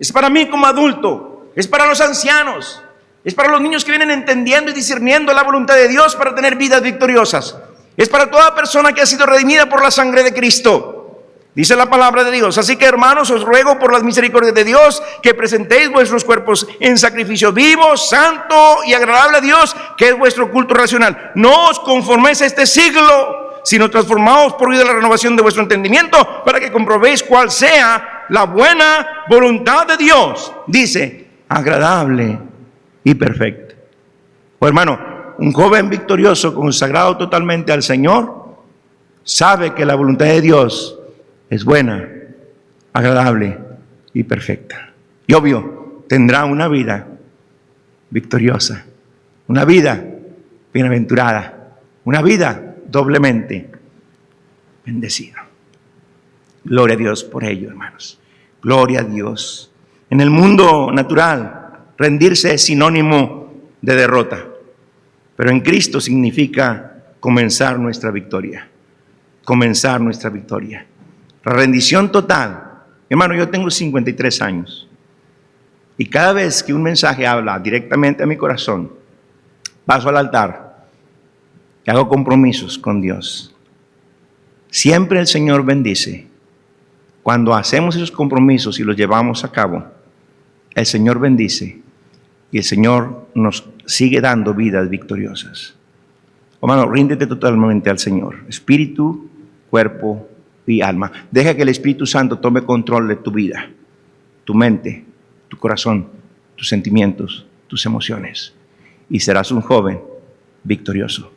es para mí como adulto, es para los ancianos, es para los niños que vienen entendiendo y discerniendo la voluntad de Dios para tener vidas victoriosas. Es para toda persona que ha sido redimida por la sangre de Cristo. Dice la palabra de Dios. Así que, hermanos, os ruego por las misericordias de Dios que presentéis vuestros cuerpos en sacrificio vivo, santo y agradable a Dios, que es vuestro culto racional. No os conforméis a este siglo, sino transformaos por medio de la renovación de vuestro entendimiento, para que comprobéis cuál sea la buena voluntad de Dios. Dice, agradable y perfecta. Oh, hermano, un joven victorioso, consagrado totalmente al Señor, sabe que la voluntad de Dios es buena, agradable y perfecta. Y obvio, tendrá una vida victoriosa, una vida bienaventurada, una vida doblemente bendecida. Gloria a Dios por ello, hermanos. Gloria a Dios. En el mundo natural, rendirse es sinónimo de derrota, pero en Cristo significa comenzar nuestra victoria. Comenzar nuestra victoria. La rendición total. Hermano, yo tengo 53 años. Y cada vez que un mensaje habla directamente a mi corazón, paso al altar y hago compromisos con Dios. Siempre el Señor bendice. Cuando hacemos esos compromisos y los llevamos a cabo, el Señor bendice y el Señor nos sigue dando vidas victoriosas. Hermano, ríndete totalmente al Señor. Espíritu, cuerpo y alma. Deja que el Espíritu Santo tome control de tu vida, tu mente, tu corazón, tus sentimientos, tus emociones. Y serás un joven victorioso.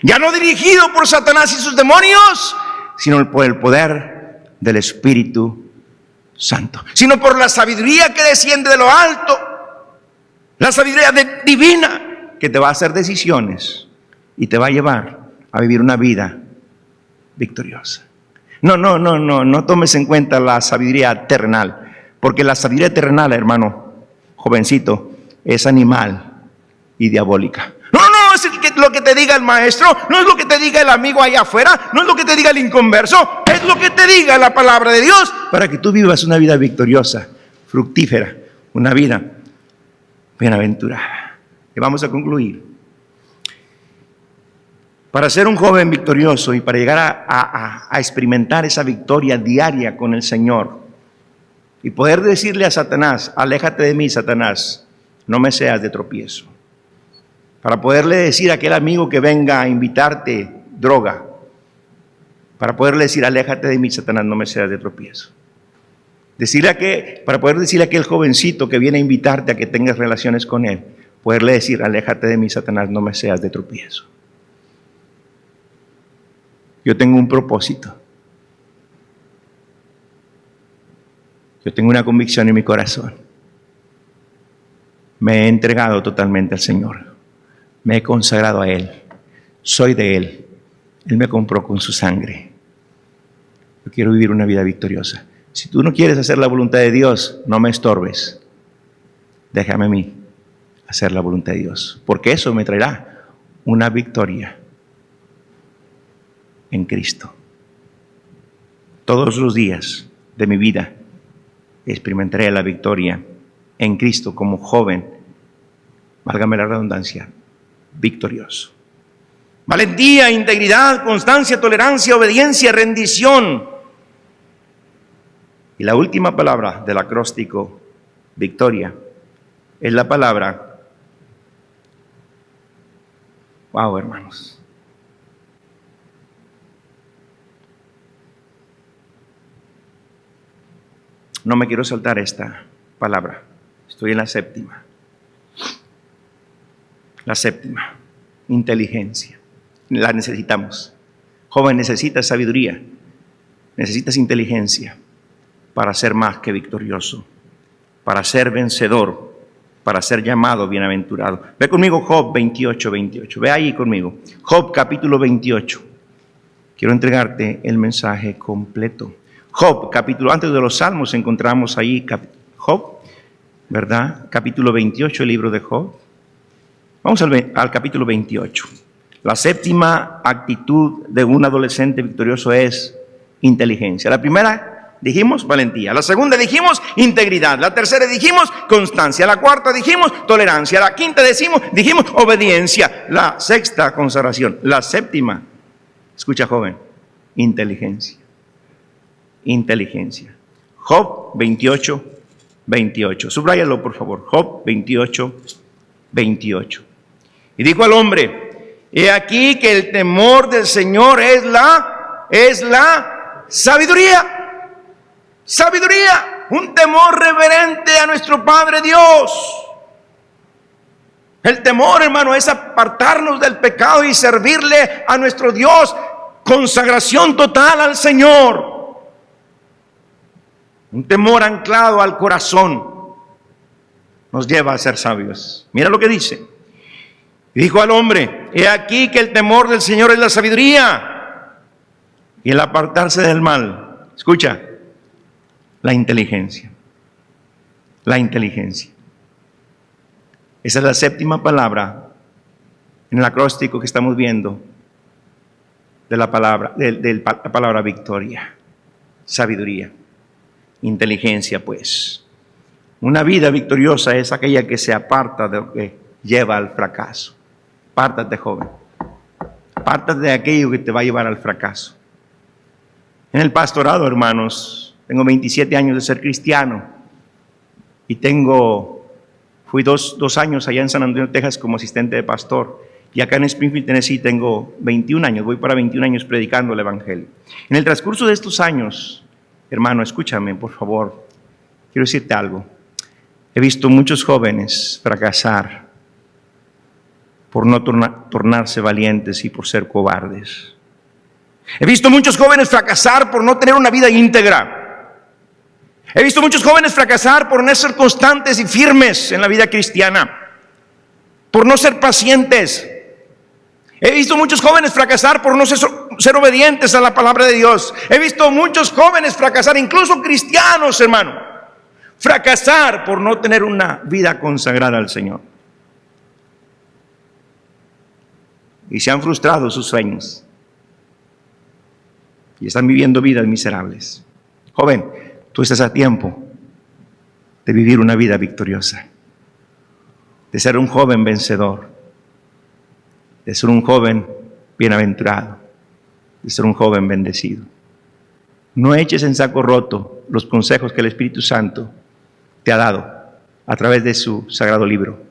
Ya no dirigido por Satanás y sus demonios, sino por el poder del Espíritu Santo. Sino por la sabiduría que desciende de lo alto. La sabiduría divina que te va a hacer decisiones y te va a llevar a vivir una vida victoriosa. No tomes en cuenta la sabiduría terrenal, porque la sabiduría terrenal, hermano, jovencito, es animal y diabólica. No es lo que te diga el maestro, no es lo que te diga el amigo allá afuera, no es lo que te diga el inconverso, es lo que te diga la palabra de Dios, para que tú vivas una vida victoriosa, fructífera, una vida bienaventurada. Y vamos a concluir. Para ser un joven victorioso y para llegar a experimentar esa victoria diaria con el Señor y poder decirle a Satanás, aléjate de mí, Satanás, no me seas de tropiezo. Para poderle decir a aquel amigo que venga a invitarte droga, para poderle decir, aléjate de mí, Satanás, no me seas de tropiezo. Para poder decirle a aquel jovencito que viene a invitarte a que tengas relaciones con él, poderle decir, aléjate de mí, Satanás, no me seas de tropiezo. Yo tengo un propósito. Yo tengo una convicción en mi corazón. Me he entregado totalmente al Señor. Me he consagrado a Él. Soy de Él. Él me compró con su sangre. Yo quiero vivir una vida victoriosa. Si tú no quieres hacer la voluntad de Dios, no me estorbes. Déjame a mí hacer la voluntad de Dios. Porque eso me traerá una victoria en Cristo. Todos los días de mi vida experimentaré la victoria en Cristo como joven, válgame la redundancia, victorioso. Valentía, integridad, constancia, tolerancia, obediencia, rendición. Y la última palabra del acróstico victoria es la palabra, wow, hermanos. No me quiero saltar esta palabra. Estoy en la séptima. La séptima, inteligencia. La necesitamos. Joven, necesitas sabiduría. Necesitas inteligencia para ser más que victorioso, para ser vencedor, para ser llamado bienaventurado. Ve conmigo Job 28. Ve ahí conmigo. Job capítulo 28. Quiero entregarte el mensaje completo. Job, capítulo, antes de los Salmos encontramos ahí Job, ¿verdad? Capítulo 28, el libro de Job. Vamos al capítulo 28. La séptima actitud de un adolescente victorioso es inteligencia. La primera dijimos valentía. La segunda dijimos integridad. La tercera dijimos constancia. La cuarta dijimos tolerancia. La quinta dijimos obediencia. La sexta consagración. La séptima, escucha joven, inteligencia. Inteligencia. Job 28, 28. Subráyalo por favor. Job 28, 28. Y dijo al hombre: he aquí que el temor del Señor es la sabiduría. Sabiduría. Un temor reverente a nuestro Padre Dios. El temor, hermano, es apartarnos del pecado y servirle a nuestro Dios. Consagración total al Señor. Un temor anclado al corazón nos lleva a ser sabios. Mira lo que dice. Y dijo al hombre: he aquí que el temor del Señor es la sabiduría, y el apartarse del mal, escucha, la inteligencia. La inteligencia. Esa es la séptima palabra en el acróstico que estamos viendo de la palabra, la palabra victoria. Sabiduría. Inteligencia, pues. Una vida victoriosa es aquella que se aparta de lo que lleva al fracaso. Apártate, joven. Apártate de aquello que te va a llevar al fracaso. En el pastorado, hermanos, tengo 27 años de ser cristiano y fui dos años allá en San Antonio, Texas, como asistente de pastor. Y acá en Springfield, Tennessee, tengo 21 años, voy para 21 años predicando el Evangelio. En el transcurso de estos años, hermano, escúchame, por favor, quiero decirte algo. He visto muchos jóvenes fracasar por no tornarse valientes y por ser cobardes. He visto muchos jóvenes fracasar por no tener una vida íntegra. He visto muchos jóvenes fracasar por no ser constantes y firmes en la vida cristiana, por no ser pacientes. He visto muchos jóvenes fracasar por no ser obedientes a la palabra de Dios. He visto muchos jóvenes fracasar, incluso cristianos, hermano, fracasar por no tener una vida consagrada al Señor. Y se han frustrado sus sueños. Y están viviendo vidas miserables. Joven, tú estás a tiempo de vivir una vida victoriosa. De ser un joven vencedor. De ser un joven bienaventurado. De ser un joven bendecido. No eches en saco roto los consejos que el Espíritu Santo te ha dado a través de su sagrado libro,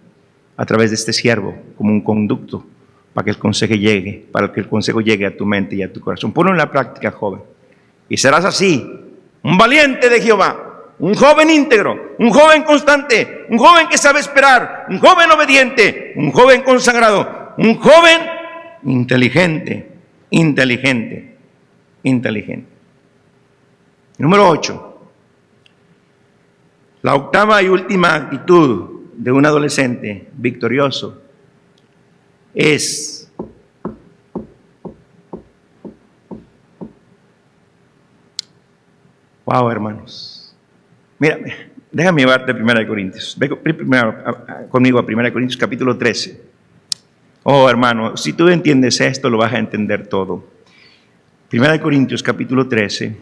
a través de este siervo, como un conducto para que el consejo llegue a tu mente y a tu corazón. Ponlo en la práctica, joven, y serás así, un valiente de Jehová, un joven íntegro, un joven constante, un joven que sabe esperar, un joven obediente, un joven consagrado, un joven inteligente. Número 8. La octava y última actitud de un adolescente victorioso es wow, hermanos. Mira, déjame llevarte a 1 Corintios. Ve conmigo a 1 Corintios capítulo 13. Oh, hermano, si tú entiendes esto, lo vas a entender todo. 1 Corintios capítulo 13.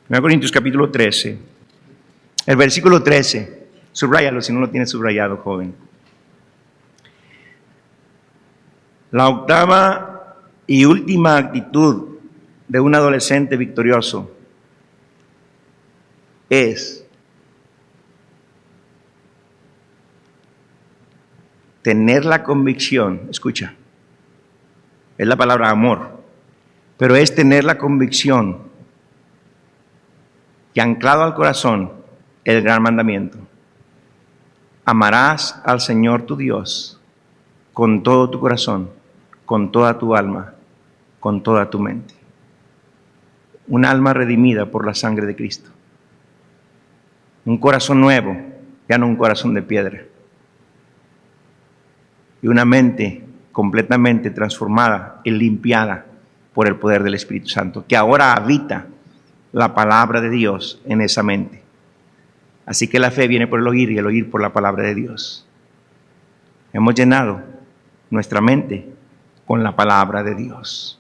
1 Corintios capítulo 13. El versículo 13. Subráyalo si no lo tienes subrayado, joven. La octava y última actitud de un adolescente victorioso es tener la convicción, escucha, es la palabra amor, pero es tener la convicción y anclado al corazón el gran mandamiento. Amarás al Señor tu Dios con todo tu corazón, con toda tu alma, con toda tu mente. Un alma redimida por la sangre de Cristo. Un corazón nuevo, ya no un corazón de piedra. Y una mente completamente transformada y limpiada por el poder del Espíritu Santo, que ahora habita la palabra de Dios en esa mente. Así que la fe viene por el oír y el oír por la palabra de Dios. Hemos llenado nuestra mente con la palabra de Dios.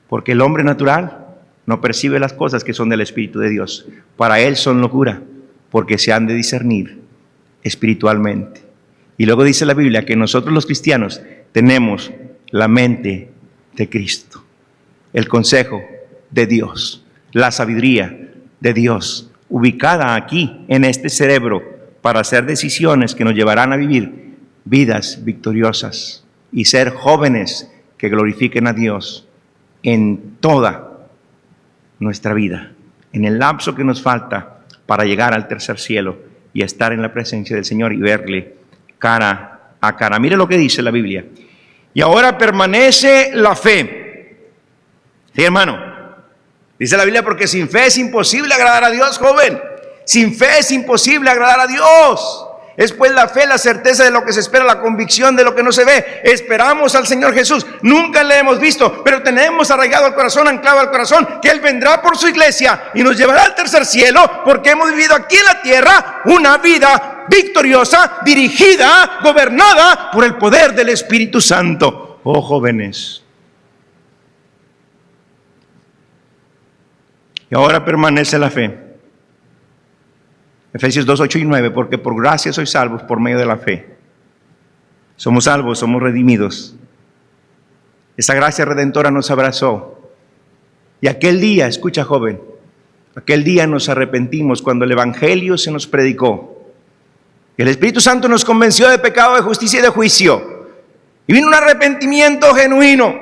Porque el hombre natural no percibe las cosas que son del Espíritu de Dios. Para él son locura, porque se han de discernir espiritualmente. Y luego dice la Biblia que nosotros los cristianos tenemos la mente de Cristo, el consejo de Dios, la sabiduría de Dios, ubicada aquí en este cerebro para hacer decisiones que nos llevarán a vivir vidas victoriosas y ser jóvenes que glorifiquen a Dios en toda nuestra vida, en el lapso que nos falta para llegar al tercer cielo y estar en la presencia del Señor y verle cara a cara. Mire lo que dice la Biblia. Y ahora permanece la fe. Sí, hermano. Dice la Biblia, porque sin fe es imposible agradar a Dios, joven. Sin fe es imposible agradar a Dios. Es pues la fe, la certeza de lo que se espera, la convicción de lo que no se ve. Esperamos al Señor Jesús. Nunca le hemos visto, pero tenemos arraigado al corazón, anclado al corazón, que Él vendrá por su iglesia y nos llevará al tercer cielo, porque hemos vivido aquí en la tierra una vida victoriosa, dirigida, gobernada por el poder del Espíritu Santo. Oh, jóvenes. Y ahora permanece la fe. Efesios 2, 8 y 9, porque por gracia sois salvos por medio de la fe. Somos salvos, somos redimidos. Esa gracia redentora nos abrazó. Y aquel día, escucha joven, aquel día nos arrepentimos cuando el Evangelio se nos predicó. El Espíritu Santo nos convenció de pecado, de justicia y de juicio. Y vino un arrepentimiento genuino,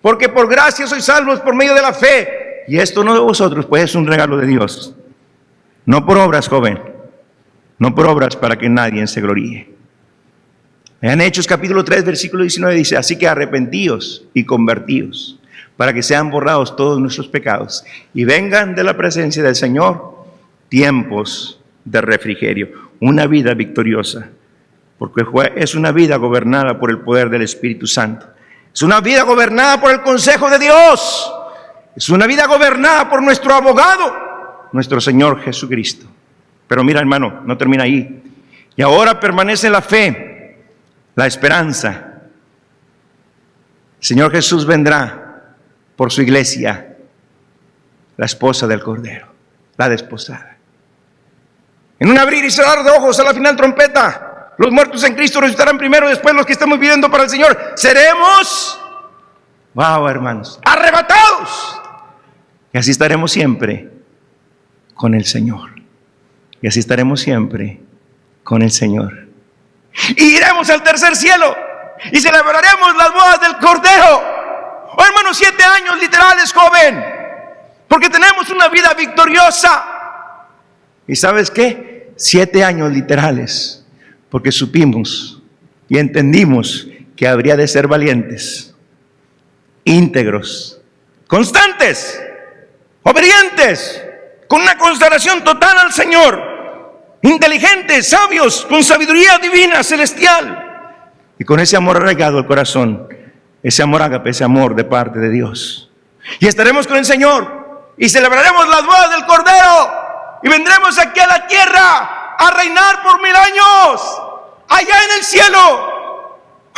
porque por gracia sois salvos por medio de la fe. Y esto no de vosotros, pues es un regalo de Dios. No por obras, joven, no por obras para que nadie se gloríe. En Hechos capítulo 3, versículo 19 dice, así que arrepentíos y convertíos, para que sean borrados todos nuestros pecados, y vengan de la presencia del Señor tiempos de refrigerio, una vida victoriosa, porque es una vida gobernada por el poder del Espíritu Santo. Es una vida gobernada por el consejo de Dios. Es una vida gobernada por nuestro abogado, nuestro Señor Jesucristo. Pero mira, hermano, no termina ahí. Y ahora permanece la fe, la esperanza. El Señor Jesús vendrá por su iglesia, la esposa del Cordero, la desposada. En un abrir y cerrar de ojos, a la final trompeta, los muertos en Cristo resucitarán primero, después los que estemos viviendo para el Señor. Seremos, wow, hermanos, arrebatados. Y así estaremos siempre con el Señor. Y así estaremos siempre con el Señor. Y iremos al tercer cielo y celebraremos las bodas del Cordero. Oh, hermanos, 7 años literales, joven, porque tenemos una vida victoriosa. ¿Y sabes qué? 7 años literales, porque supimos y entendimos que habría de ser valientes, íntegros, constantes, obedientes, con una consagración total al Señor, inteligentes, sabios, con sabiduría divina, celestial, y con ese amor arraigado al corazón, ese amor ágape, ese amor de parte de Dios. Y estaremos con el Señor y celebraremos las bodas del Cordero y vendremos aquí a la tierra a reinar por 1000 años allá en el cielo.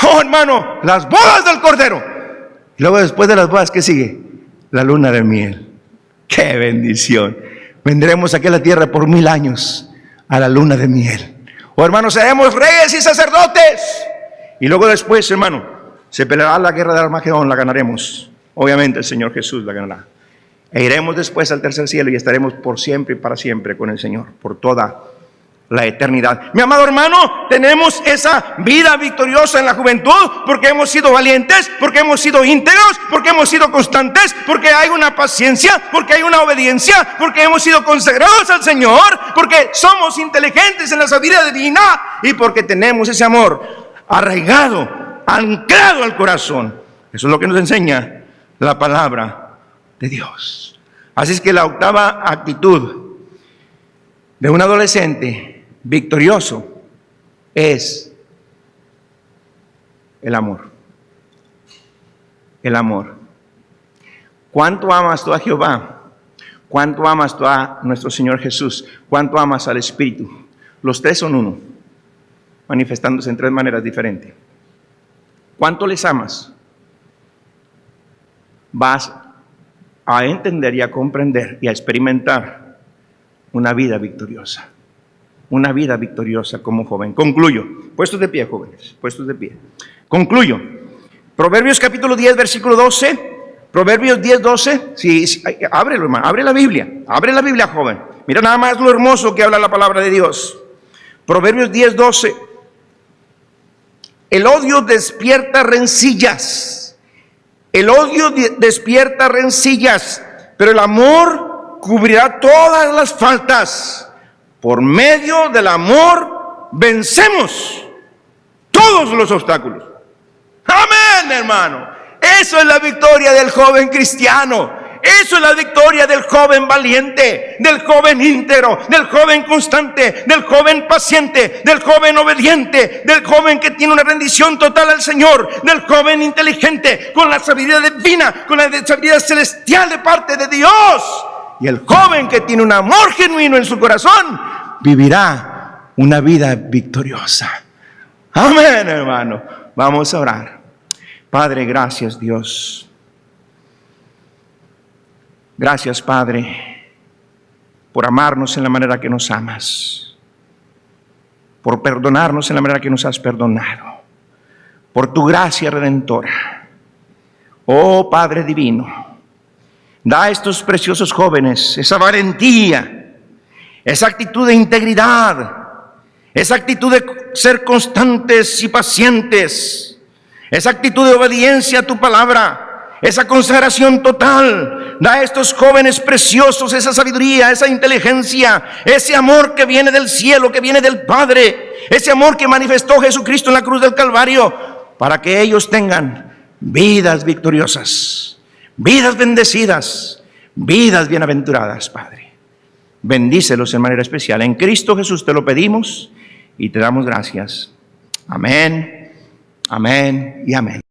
Oh, hermano, las bodas del Cordero. Y luego, después de las bodas, ¿qué sigue? La luna de miel. ¡Qué bendición! Vendremos aquí a la tierra por 1000 años a la luna de miel. Oh, hermanos, seremos reyes y sacerdotes. Y luego después, hermano, se peleará la guerra de Armagedón, la ganaremos. Obviamente el Señor Jesús la ganará. E iremos después al tercer cielo y estaremos por siempre y para siempre con el Señor, por toda la eternidad. Mi amado hermano, tenemos esa vida victoriosa en la juventud porque hemos sido valientes, porque hemos sido íntegros, porque hemos sido constantes, porque hay una paciencia, porque hay una obediencia, porque hemos sido consagrados al Señor, porque somos inteligentes en la sabiduría divina y porque tenemos ese amor arraigado, anclado al corazón. Eso es lo que nos enseña la palabra de Dios. Así es que la octava actitud de un adolescente victorioso es el amor. El amor. ¿Cuánto amas tú a Jehová? ¿Cuánto amas tú a nuestro Señor Jesús? ¿Cuánto amas al Espíritu? Los tres son uno, manifestándose en 3 maneras diferentes. cuánto les amas, vas a entender y a comprender y a experimentar una vida victoriosa. Una vida victoriosa como joven. Concluyo. Puestos de pie, jóvenes. Puestos de pie. Concluyo. Proverbios capítulo 10, versículo 12. Proverbios 10, 12. Sí, ábrelo, hermano. Abre la Biblia. Abre la Biblia, joven. Mira nada más lo hermoso que habla la palabra de Dios. Proverbios 10, 12. El odio despierta rencillas. El odio despierta rencillas, pero el amor cubrirá todas las faltas. Por medio del amor vencemos todos los obstáculos. Amén, hermano. Eso es la victoria del joven cristiano. Eso es la victoria del joven valiente, del joven íntegro, del joven constante, del joven paciente, del joven obediente, del joven que tiene una rendición total al Señor, del joven inteligente, con la sabiduría divina, con la sabiduría celestial de parte de Dios. Y el joven que tiene un amor genuino en su corazón vivirá una vida victoriosa. Amén, hermano. Vamos a orar. Padre, gracias, Dios. Gracias, Padre, por amarnos en la manera que nos amas, por perdonarnos en la manera que nos has perdonado, por tu gracia redentora. Oh Padre divino, da a estos preciosos jóvenes esa valentía, esa actitud de integridad, esa actitud de ser constantes y pacientes, esa actitud de obediencia a tu palabra, esa consagración total. Da a estos jóvenes preciosos esa sabiduría, esa inteligencia, ese amor que viene del cielo, que viene del Padre, ese amor que manifestó Jesucristo en la cruz del Calvario, para que ellos tengan vidas victoriosas, vidas bendecidas, vidas bienaventuradas, Padre. Bendícelos en manera especial. En Cristo Jesús te lo pedimos y te damos gracias. Amén, amén y amén.